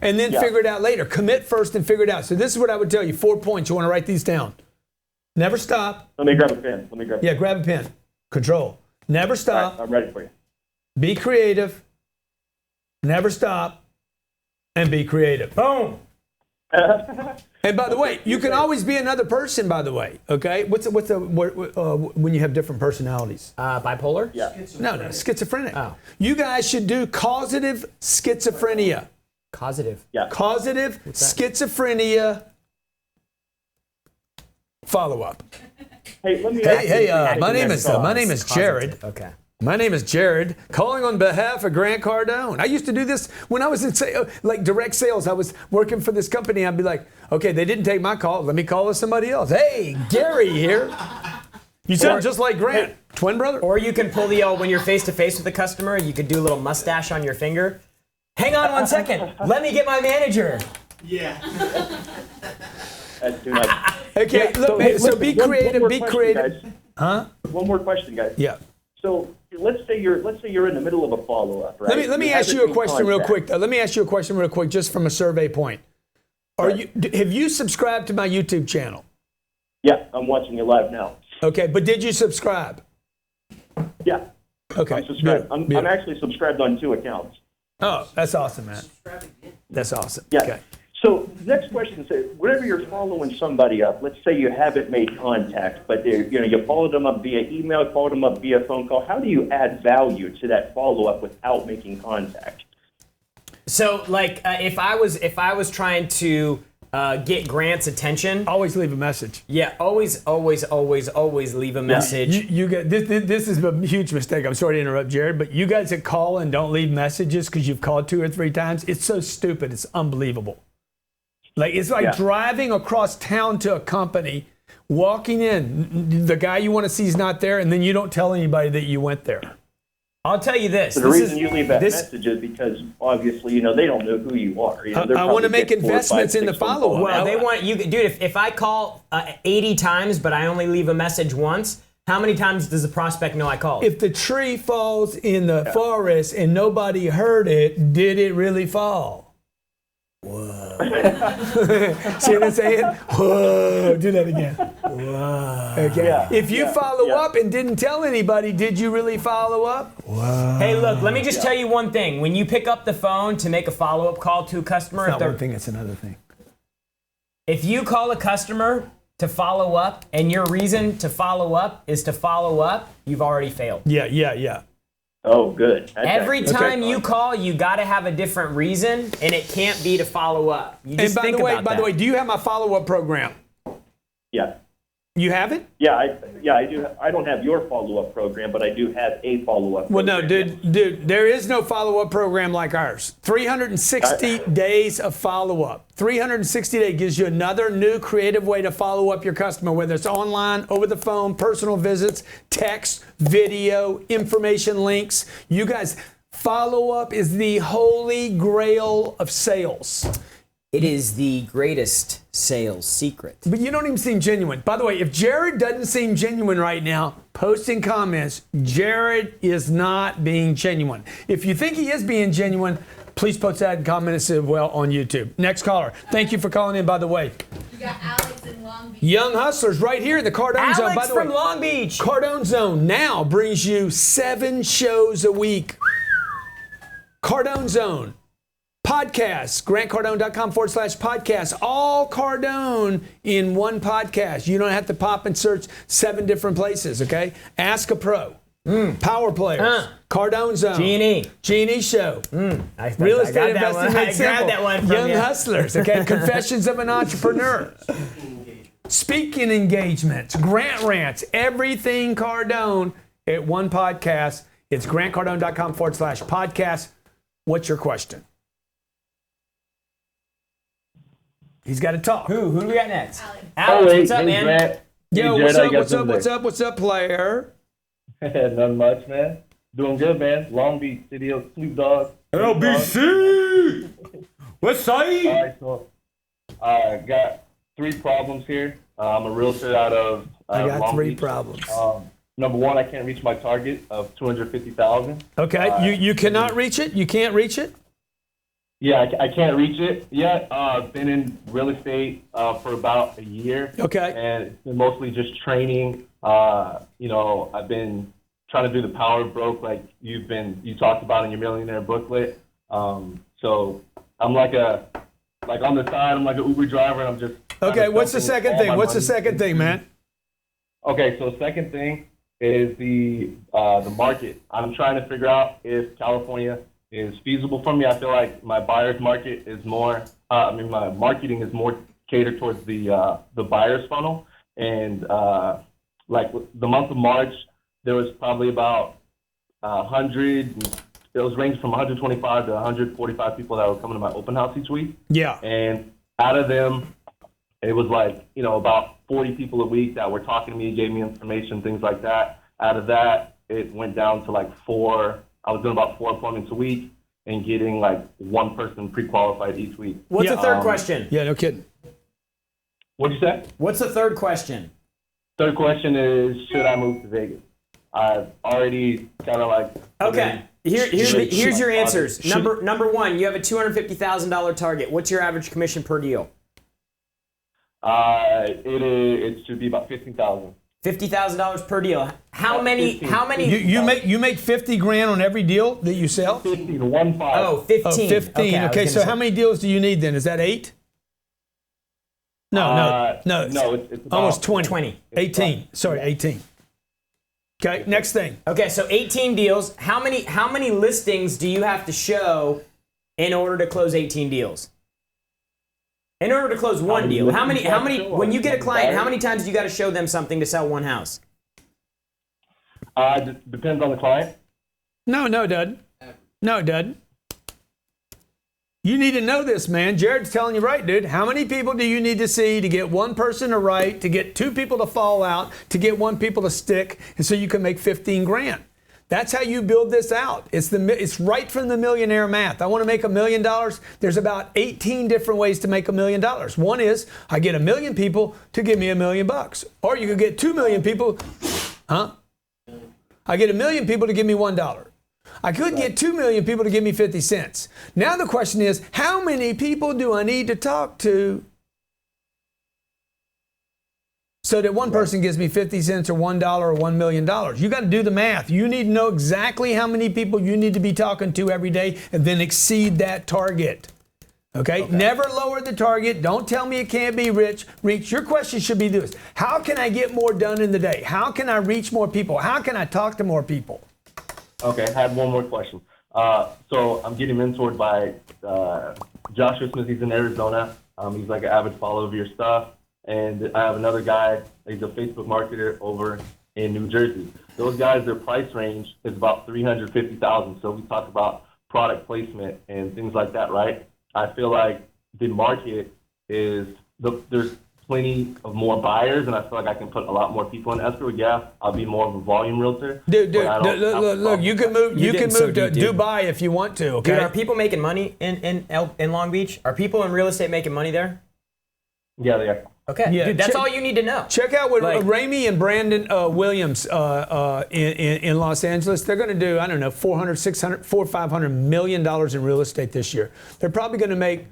and then figure it out later. Commit first and figure it out. So this is what I would tell you. 4 points. You want to write these down. Never stop. Let me grab a pen. Yeah, grab a pen. Control. Never All stop. right, I'm ready for you. Be creative. Never stop. And be creative. Boom. And by the way, you can always be another person, by the way. Okay? What's when you have different personalities? Bipolar? Yeah. No, schizophrenic. Oh. You guys should do causative schizophrenia. Causative. Yeah. Causative schizophrenia follow-up. Hey, let me ask you. My name is Jared. Okay. My name is Jared, calling on behalf of Grant Cardone. I used to do this when I was in like direct sales. I was working for this company. I'd be like, okay, they didn't take my call. Let me call somebody else. Hey, Gary here. You sound just like Grant, twin brother. Or you can pull the when you're face to face with a customer, you could do a little mustache on your finger. Hang on 1 second. Let me get my manager. Yeah. Okay, so be creative. Be creative. Guys. Huh? One more question, guys. Yeah. So let's say you're in the middle of a follow-up, right? Let me ask you a question real quick. Let me ask you a question real quick, just from a survey point. Have you subscribed to my YouTube channel? Yeah, I'm watching you live now. Okay, but did you subscribe? Yeah. Okay. I'm subscribed. Good. I'm actually subscribed on 2 accounts. Oh, that's awesome, man. That's awesome. Yeah. Okay. So next question is, whenever you're following somebody up, let's say you haven't made contact, but you followed them up via email, followed them up via phone call. How do you add value to that follow-up without making contact? So, like, if I was trying to get Grant's attention, Always leave a message. yeah, always leave a message. You get this is a huge mistake. I'm sorry to interrupt, Jared, but you guys that call and don't leave messages because you've called 2 or 3 times, it's so stupid. It's unbelievable. Like it's like driving across town to a company, walking in, the guy you want to see is not there, and then you don't tell anybody that you went there. I'll tell you this. So the reason you leave that message is because obviously, they don't know who you are. I want to make investments in the follow-up. Well, they want you, dude. If I call 80 times, but I only leave a message once, how many times does the prospect know I called? If the tree falls in the forest and nobody heard it, did it really fall? Whoa. See what I'm saying? Whoa. Do that again. Whoa. Okay. Yeah. If you follow up and didn't tell anybody, did you really follow up? Whoa. Hey, look, let me just tell you one thing. When you pick up the phone to make a follow-up call to a customer, it's not one thing, it's another thing. If you call a customer to follow up and your reason to follow up is to follow up, you've already failed. Yeah. Oh, good. Every time you call, you got to have a different reason, and it can't be to follow up. You just and by the way, do you have my follow-up program? Yeah. You have it? Yeah, I do. I don't have your follow-up program, but I do have a follow-up program. Well, no, dude, there is no follow-up program like ours. 360 days of follow-up. 360 days gives you another new creative way to follow up your customer, whether it's online, over the phone, personal visits, text, video, information links. You guys, follow-up is the holy grail of sales. It is the greatest sales secret. But you don't even seem genuine. By the way, if Jared doesn't seem genuine right now, posting comments, Jared is not being genuine. If you think he is being genuine, please post that in comments as well on YouTube. Next caller. Thank you for calling in, by the way. You got Alex in Long Beach. Young Hustlers right here in the Cardone Zone. By the from way, Long Beach. Cardone Zone now brings you 7 shows a week. Cardone Zone. Podcasts, grantcardone.com/podcast. All Cardone in one podcast. You don't have to pop and search 7 different places, okay? Ask a Pro. Power Players. Cardone Zone. G&E Show. Real Estate Investing Made Simple. Young Hustlers, okay? Confessions of an Entrepreneur. Speaking engagements, Grant Rants, everything Cardone at one podcast. It's grantcardone.com/podcast. What's your question? He's got to talk. Who do we got next? Alex, what's up, man? Grant. Yo, Jared, what's up, player? Nothing much, man. Doing good, man. Long Beach, city of Snoop Dogg. LBC! What's up? All right, so I got 3 problems here. I'm a realtor out of I got Long 3 Beach. problems. Number 1, I can't reach my target of $250,000. Okay, you cannot reach it? You can't reach it? Yeah, I can't reach it yet. I've been in real estate for about a year. Okay. And it's been mostly just training. I've been trying to do the power broke like you talked about in your millionaire booklet. So I'm like on the side, I'm like an Uber driver, and I'm just. Okay, what's the second thing? What's the second thing, man? Okay, so second thing is the market. I'm trying to figure out if California is feasible for me. I feel like my buyer's market is more. My marketing is more catered towards the buyer's funnel, and like the month of March, there was probably about 100. It was ranged from 125 to 145 people that were coming to my open house each week. Yeah. And out of them, it was like, about 40 people a week that were talking to me, gave me information, things like that. Out of that, it went down to like 4. I was doing about 4 appointments a week and getting like one person pre-qualified each week. What's the third question? Yeah, no kidding. What'd you say? What's the third question? Third question is, should I move to Vegas? I've already kind of like... Okay. Here's your answers. Number one, you have a $250,000 target. What's your average commission per deal? It should be about $15,000. $50,000 per deal. How many? You make 50 grand on every deal that you sell? 15, 1 5. Oh, 15. Oh, 15. Okay, so how many deals do you need then? Is that 8? No. It's about Almost 20. 20. 18. Sorry, 18. Okay, next thing. Okay, so 18 deals. How many listings do you have to show in order to close 18 deals? In order to close one deal, how many? When you get a client, how many times do you got to show them something to sell one house? Depends on the client. No, it doesn't. No, it doesn't. You need to know this, man. Jared's telling you right, dude. How many people do you need to see to get one person to write, to get 2 people to fall out, to get 1 people to stick, and so you can make 15 grand? That's how you build this out. It's right from the millionaire math. I want to make $1 million. There's about 18 different ways to make $1 million. One is I get 1 million people to give me $1 million bucks, or you could get 2 million people. I get 1 million people to give me $1. I could get 2 million people to give me 50 cents. Now the question is, how many people do I need to talk to so that one person gives me 50 cents or $1 or $1 million? You got to do the math. You need to know exactly how many people you need to be talking to every day and then exceed that target. Okay? Never lower the target. Don't tell me it can't be reached. Your question should be this: how can I get more done in the day? How can I reach more people? How can I talk to more people? Okay, I had one more question. So I'm getting mentored by Joshua Smith. He's in Arizona. He's like an avid follower of your stuff. And I have another guy. He's a Facebook marketer over in New Jersey. Those guys, their price range is about $350,000. So we talk about product placement and things like that, right? I feel like the market is there's plenty of more buyers, and I feel like I can put a lot more people in escrow. Yeah, I'll be more of a volume realtor. Dude, look, you can move to Dubai if you want to. Okay. Dude, are people making money in Long Beach? Are people in real estate making money there? Yeah, they are. Okay, yeah, dude, that's all you need to know. Check out what Ramey and Brandon Williams in Los Angeles. They're going to do, I don't know, $500 million in real estate this year. They're probably going to make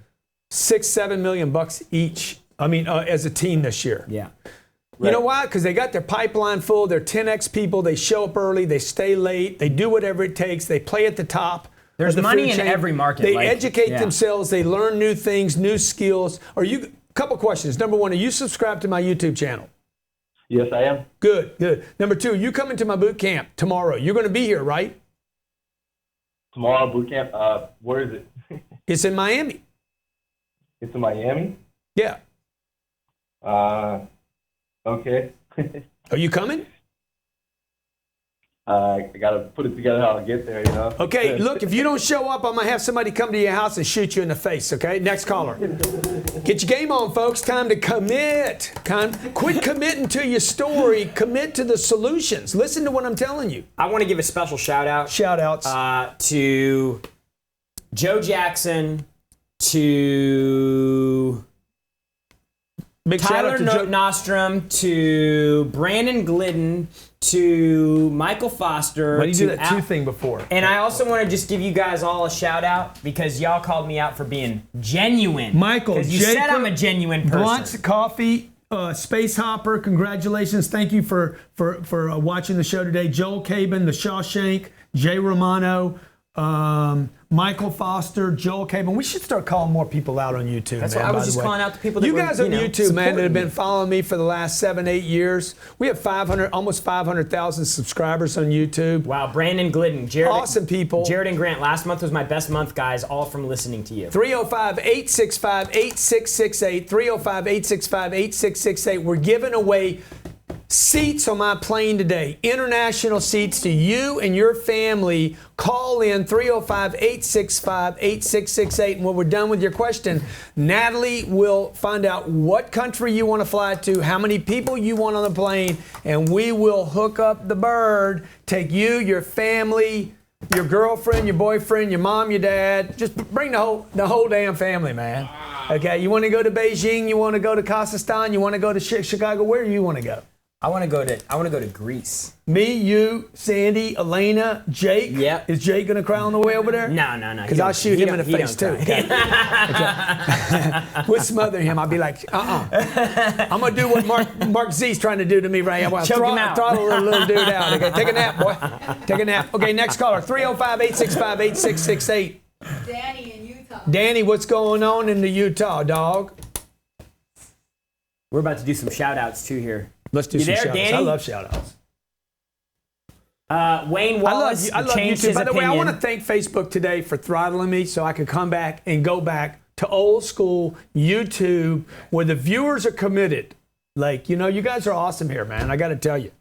$6-7 million bucks each. I mean, as a team this year. Yeah. You know why? Because they got their pipeline full. They're 10x people. They show up early. They stay late. They do whatever it takes. They play at the top. There's money in every market. They educate themselves. They learn new things, new skills. Couple questions. Number one, are you subscribed to my YouTube channel? Yes, I am. Good. Number two, you come into my boot camp tomorrow. You're going to be here, right? Tomorrow boot camp. Where is it? It's in Miami. It's in Miami? Yeah. Okay. Are you coming? I got to put it together how to get there, you know? Okay, look, if you don't show up, I'm going to have somebody come to your house and shoot you in the face, okay? Next caller. Get your game on, folks. Time to commit. Quit committing to your story. Commit to the solutions. Listen to what I'm telling you. I want to give a special shout-out. Shout-outs. To Joe Jackson, to Big Tyler Nostrom, to Brandon Glidden, to Michael Foster. Why did you do that 2 thing before? And I also want to just give you guys all a shout out because y'all called me out for being genuine. Michael, because you said I'm a genuine person. Blunt's Coffee, Space Hopper, congratulations. Thank you for watching the show today. Joel Cabin, The Shawshank, Jay Romano, Michael Foster, Joel Cabin. We should start calling more people out on YouTube. That's why I was just calling out the people that you guys on YouTube, man, that have been me. following me for the last 7-8 years. We have almost 500,000 subscribers on YouTube. Wow, Brandon Glidden, Jared, awesome people. Jared and Grant. Last month was my best month, guys. All from listening to you. 305-865-8668. 305-865-8668. We're giving away seats on my plane today, international seats to you and your family. Call in 305-865-8668. And when we're done with your question, Natalie will find out what country you want to fly to, how many people you want on the plane, and we will hook up the bird, take you, your family, your girlfriend, your boyfriend, your mom, your dad. Just bring the whole damn family, man. Okay, you want to go to Beijing, you want to go to Kazakhstan, you want to go to Chicago, where do you want to go? I want to go to Greece. Me, you, Sandy, Elena, Jake. Yep. Is Jake going to cry on the way over there? No. Because I'll shoot him in the face too. Okay. We'll smother him. I'll be like, I'm going to do what Mark Z's trying to do to me right now. Well, Choke him out. Throttle the little dude out. Okay, take a nap, boy. Take a nap. Okay, next caller, 305-865-8668. Danny in Utah. Danny, what's going on in the Utah, dog? We're about to do some shout outs too here. Let's do You some there, shout-outs. Danny? I love shout-outs. Wayne Wallace I love changed YouTube. his By the way, I opinion. want to thank Facebook today for throttling me so I could come back and go back to old school YouTube where the viewers are committed. Like, you know, you guys are awesome here, man. I got to tell you.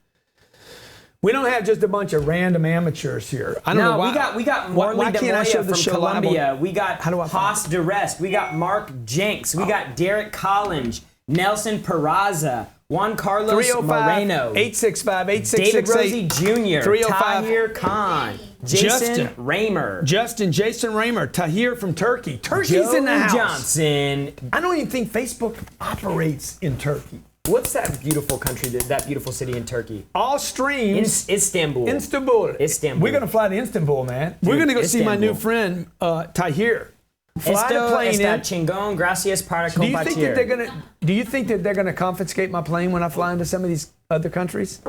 We don't have just a bunch of random amateurs here. I don't know why. we got why Morley can't I show DeMoya the from show live on- Colombia. We got How do I find Haas DeRest. We got Mark Jenks. We got Derek Collins, Nelson Peraza, Juan Carlos Moreno, 305-865-8668. David Rosie Jr., 305 Tahir Khan, Jason Justin. Raymer, Jason Raymer, Tahir from Turkey. Turkey's Joe in the house. Johnson. I don't even think Facebook operates in Turkey. What's that beautiful country, that beautiful city in Turkey? All streams. Istanbul. Istanbul. Istanbul. We're going to fly to Istanbul, man. We're going to go see my new friend, Tahir. Fly the plane está in. chingón, gracias para Do you think compartir. that they're gonna confiscate my plane when I fly into some of these other countries?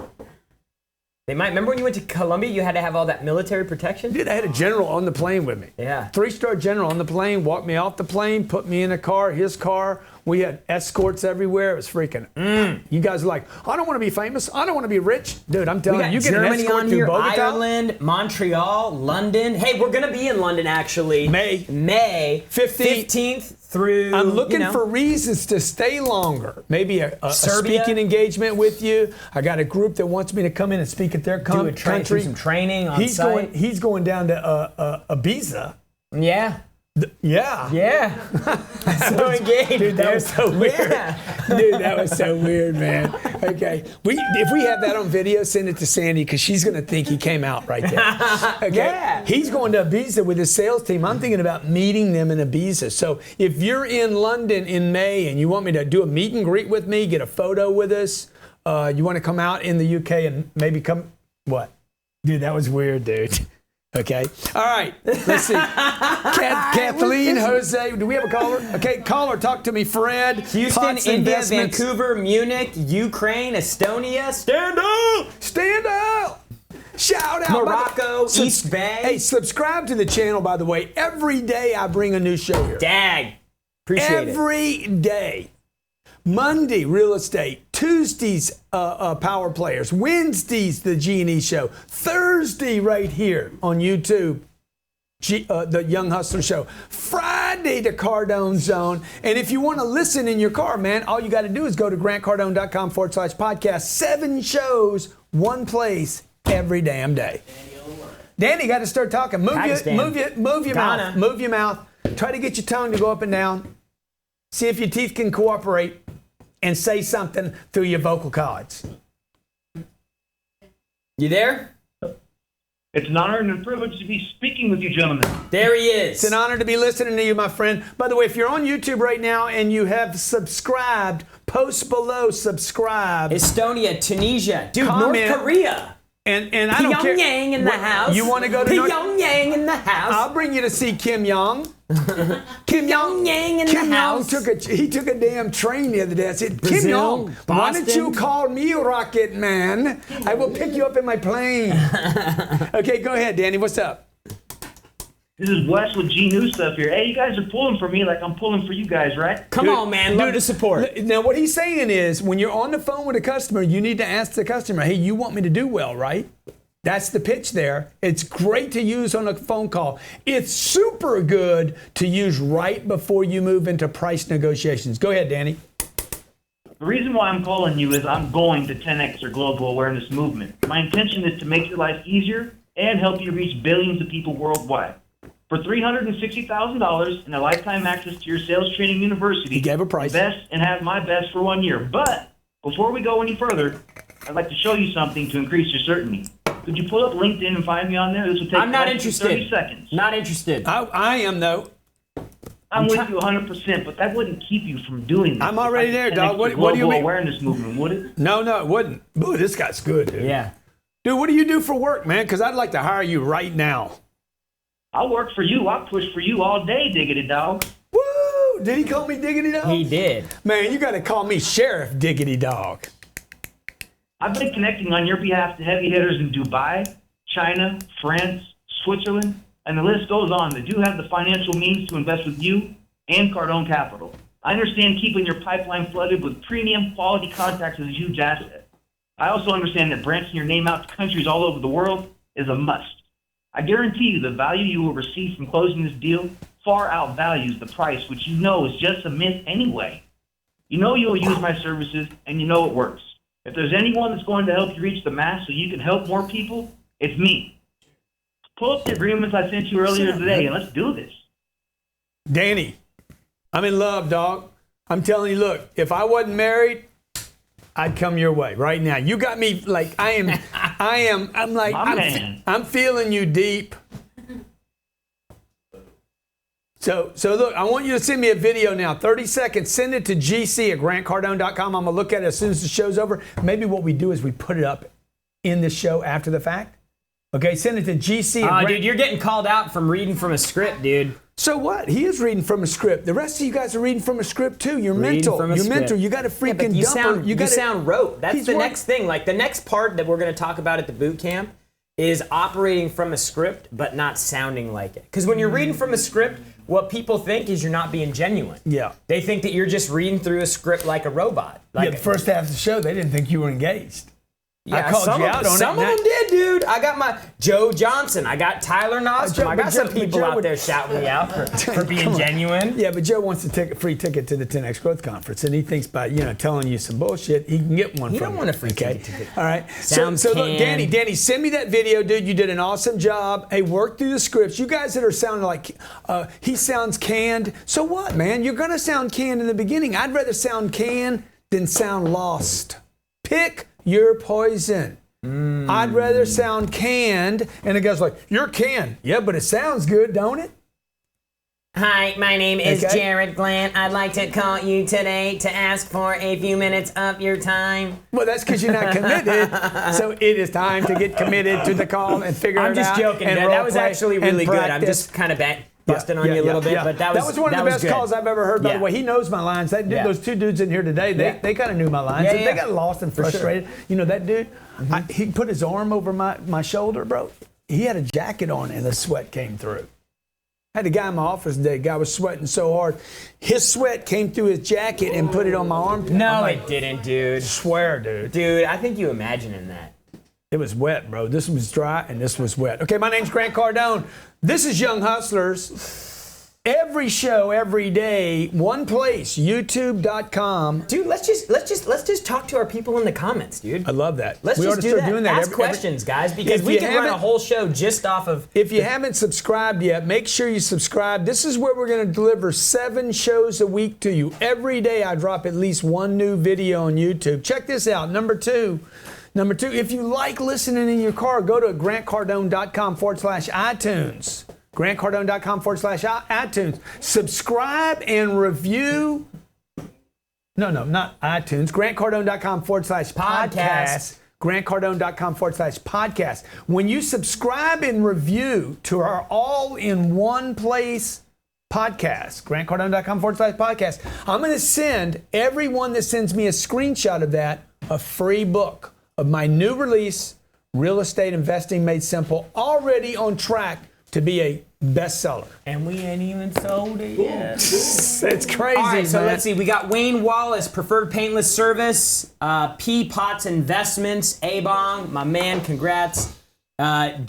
They might. Remember when you went to Colombia, you had to have all that military protection? Dude, I had a general on the plane with me. Yeah. 3-star general on the plane, walked me off the plane, put me in a car, his car. We had escorts everywhere. It was freaking. You guys are like, I don't want to be famous. I don't want to be rich. Dude, I'm telling We got you, you get Germany an escort on through here, Bogota. Ireland, Montreal, London. Hey, we're gonna be in London actually. May 15th through. I'm looking for reasons to stay longer. Maybe a Serbia. speaking engagement with you. I got a group that wants me to come in and speak at their country. do some training on site. He's going down to Ibiza. Yeah. Yeah. Yeah. So engaged. Dude, that was so weird. Yeah. Dude, that was so weird, man. Okay. If we have that on video, send it to Sandy because she's going to think he came out right there. Okay. Yeah. He's going to Ibiza with his sales team. I'm thinking about meeting them in Ibiza. So if you're in London in May and you want me to do a meet and greet with me, get a photo with us, you want to come out in the UK and maybe come, what? Dude, that was weird, dude. Okay. All right. Let's see. Kathleen, Jose. Do we have a caller? Okay, caller, talk to me. Fred. Houston, Potts India, Investments. Vancouver, Munich, Ukraine, Estonia. Stand up! Stand up. Shout out. Morocco, East Bay. Hey, subscribe to the channel, by the way. Every day I bring a new show here. Dag. Appreciate it. Every day. Monday, real estate. Tuesdays, power players. Wednesdays, the G&E show. Thursday, right here on YouTube, the Young Hustler show. Friday, the Cardone Zone. And if you want to listen in your car, man, all you got to do is go to grantcardone.com/podcast. 7 shows, 1 place, every damn day. Danny, got to start talking. Move your mouth. Move your mouth. Try to get your tongue to go up and down. See if your teeth can cooperate and say something through your vocal cords. You there? It's an honor and a privilege to be speaking with you, gentlemen. There he is. It's an honor to be listening to you, my friend. By the way, if you're on YouTube right now and you have subscribed, post below, subscribe. Estonia, Tunisia, dude, Comment. North Korea. And I don't care. Pyongyang in the house. You want to go to Pyongyang in the house. I'll bring you to see Kim Jong. Kim Jong in Kim the Jong house. took a damn train the other day. I said, Kim Brazil, Jong, why don't you Boston. call me Rocket Man? I will pick you up in my plane. Okay, go ahead, Danny. What's up? This is Wes with G News stuff here. Hey, you guys are pulling for me like I'm pulling for you guys, right? Come on, man. Love the support. Now, what he's saying is, when you're on the phone with a customer, you need to ask the customer, hey, you want me to do well, right? That's the pitch there. It's great to use on a phone call. It's super good to use right before you move into price negotiations. Go ahead, Danny. The reason why I'm calling you is I'm going to 10X your global awareness movement. My intention is to make your life easier and help you reach billions of people worldwide. For $360,000 and a lifetime access to your sales training university, he gave a price. Invest and have my best for 1 year. But before we go any further, I'd like to show you something to increase your certainty. Could you pull up LinkedIn and find me on there? This will take I'm not less than interested. 30 seconds. Not interested. I am, though. I'm with you 100%, but that wouldn't keep you from doing this. I'm already there, dog. What do you Global mean? awareness movement, would it? No, it wouldn't. Ooh, this guy's good, dude. Yeah. Dude, what do you do for work, man? Because I'd like to hire you right now. I'll work for you. I'll push for you all day, Diggity Dog. Woo! Did he call me Diggity Dog? He did. Man, you got to call me Sheriff Diggity Dog. I've been connecting on your behalf to heavy hitters in Dubai, China, France, Switzerland, and the list goes on that do have the financial means to invest with you and Cardone Capital. I understand keeping your pipeline flooded with premium quality contacts is a huge asset. I also understand that branching your name out to countries all over the world is a must. I guarantee you the value you will receive from closing this deal far outvalues the price, which you know is just a myth anyway. You know you'll use my services, and you know it works. If there's anyone that's going to help you reach the mass so you can help more people, it's me. Pull up the agreements I sent you earlier today, and let's do this. Danny, I'm in love, dog. I'm telling you, look, if I wasn't married, I'd come your way right now. You got me like I'm like, I'm feeling you deep. So look, I want you to send me a video now, 30 seconds. Send it to gc@grantcardone.com. I'm going to look at it as soon as the show's over. Maybe what we do is we put it up in the show after the fact. Okay, send it to GC. Dude, you're getting called out from reading from a script, dude. So what? He is reading from a script. The rest of you guys are reading from a script too. You're mental. You're mental. You got to freaking you dump sound, you sound rote. That's the next thing. Like the next part that we're going to talk about at the boot camp is operating from a script, but not sounding like it. Because when you're reading from a script, what people think is you're not being genuine. Yeah. They think that you're just reading through a script like a robot. Like the first half of the show, they didn't think you were engaged. Yeah, I called you out on it. Some of them did, dude. I got my Joe Johnson. I got Tyler Nostrom. I got some people out there shouting me out for being genuine. Yeah, but Joe wants a free ticket to the 10X Growth Conference, and he thinks by telling you some bullshit, he can get one from you. You don't want a free ticket. All right. So look, Danny, send me that video, dude. You did an awesome job. Hey, work through the scripts. You guys that are sounding like he sounds canned. So what, man? You're gonna sound canned in the beginning. I'd rather sound canned than sound lost. Pick your poison. I'd rather sound canned, and the guy's like, you're canned. Yeah, but it sounds good, don't it? Hi, my name is Jared Glant. I'd like to call you today to ask for a few minutes of your time. Well, that's because you're not committed. So it is time to get committed to the call and figure it out. I'm just joking. That was actually really good. I'm just kind of busting on you a little bit, but that was one of the best calls I've ever heard. By the way, he knows my lines. Those two dudes in here today, they kind of knew my lines. They got lost and frustrated. You know that dude? He put his arm over my shoulder, bro. He had a jacket on, and the sweat came through. I had a guy in my office today. Guy was sweating so hard, his sweat came through his jacket and put it on my arm. No, it didn't, dude. Swear, dude. Dude, I think you imagining that. It was wet, bro. This was dry and this was wet. Okay, my name's Grant Cardone. This is Young Hustlers. Every show, every day, one place, YouTube.com. Dude, let's just talk to our people in the comments, dude. I love that. Let's just do that. Doing that. Ask questions, guys, because we can run a whole show just off of. If you haven't subscribed yet, make sure you subscribe. This is where we're going to deliver 7 shows a week to you. Every day I drop at least one new video on YouTube. Check this out. Number two, if you like listening in your car, go to grantcardone.com/iTunes. grantcardone.com/iTunes. Subscribe and review. No, not iTunes. grantcardone.com/podcast. grantcardone.com/podcast. When you subscribe and review to our all-in-one-place podcast, grantcardone.com/podcast, I'm going to send everyone that sends me a screenshot of that a free book of my new release, Real Estate Investing Made Simple, already on track to be a bestseller. And we ain't even sold it yet. It's crazy, All right, so man. let's see. We got Wayne Wallace, Preferred Paintless Service, P. Potts Investments, A-Bong, my man, congrats. Kevin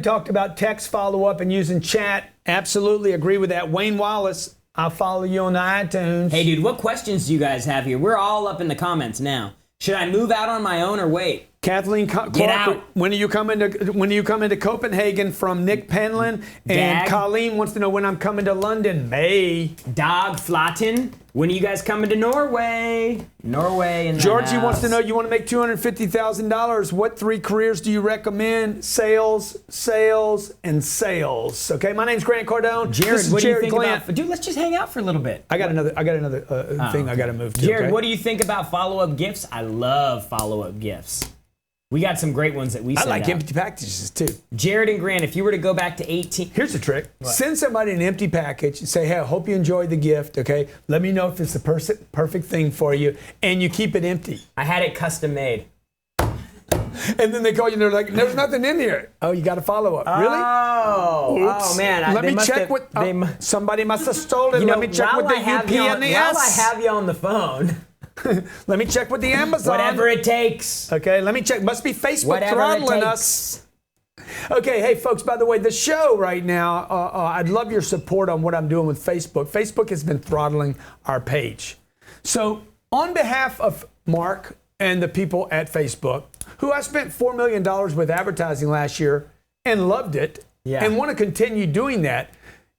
talked about text follow-up and using chat. Absolutely agree with that. Wayne Wallace, I'll follow you on the iTunes. Hey, dude, what questions do you guys have here? We're all up in the comments now. Should I move out on my own or wait? Kathleen Clark, Get out. when are you coming to Copenhagen from Nick Penland? And Dag. Colleen wants to know when I'm coming to London. May. Dag Flatten, when are you guys coming to Norway? Norway in the Georgie wants to house. know, you want to make $250,000. What 3 careers do you recommend? Sales, and sales. Okay, my name's Grant Cardone. Jared, This is what do you Jared think Glant. about? Dude, let's just hang out for a little bit. I got another thing I got to move to. Jared, okay? what do you think about follow-up gifts? I love follow-up gifts. We got some great ones that we I send like out. empty packages too. Jared and Grant, if you were to go back to 18... Here's the trick. Send somebody an empty package and say, hey, I hope you enjoyed the gift, okay? Let me know if it's the perfect thing for you, and you keep it empty. I had it custom made. And then they call you and they're like, there's nothing in here. Oh, you got to follow up. Really? Oh man. Let me check what... somebody must have stolen. Let me check with the UP and the While I S. have you on the phone... Let me check with the Amazon. Whatever it takes. Okay, let me check. Must be Facebook Whatever throttling it us. Okay, hey folks, by the way, the show right now, I'd love your support on what I'm doing with Facebook. Facebook has been throttling our page. So on behalf of Mark and the people at Facebook, who I spent $4 million with advertising last year and loved it, and want to continue doing that,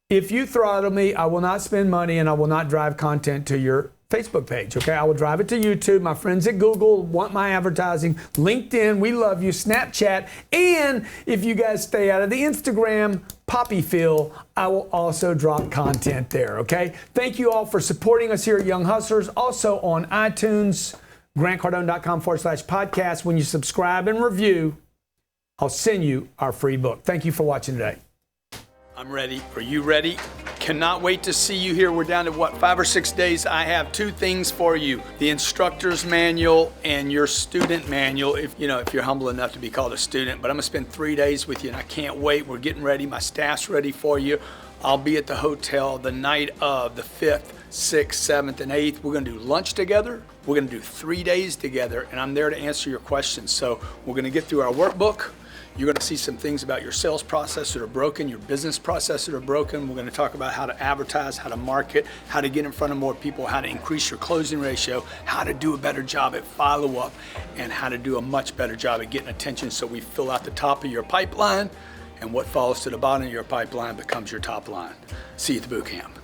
if you throttle me, I will not spend money and I will not drive content to your Facebook page, okay? I will drive it to YouTube. My friends at Google want my advertising. LinkedIn, we love you. Snapchat, and if you guys stay out of the Instagram poppy fill, I will also drop content there, okay? Thank you all for supporting us here at Young Hustlers. Also on iTunes, grantcardone.com/podcast. When you subscribe and review, I'll send you our free book. Thank you for watching today. I'm ready. Are you ready? Cannot wait to see you here. We're down to 5 or 6 days. I have 2 things for you: the instructor's manual and your student manual, if you're humble enough to be called a student. But I'm gonna spend 3 days with you, and I can't wait. We're getting ready. My staff's ready for you. I'll be at the hotel the night of the 5th, 6th, 7th, and 8th. We're gonna do lunch together. We're gonna do 3 days together, and I'm there to answer your questions. So we're gonna get through our workbook. You're going to see some things about your sales process that are broken, your business process that are broken. We're going to talk about how to advertise, how to market, how to get in front of more people, how to increase your closing ratio, how to do a better job at follow-up, and how to do a much better job at getting attention so we fill out the top of your pipeline, and what falls to the bottom of your pipeline becomes your top line. See you at the boot camp.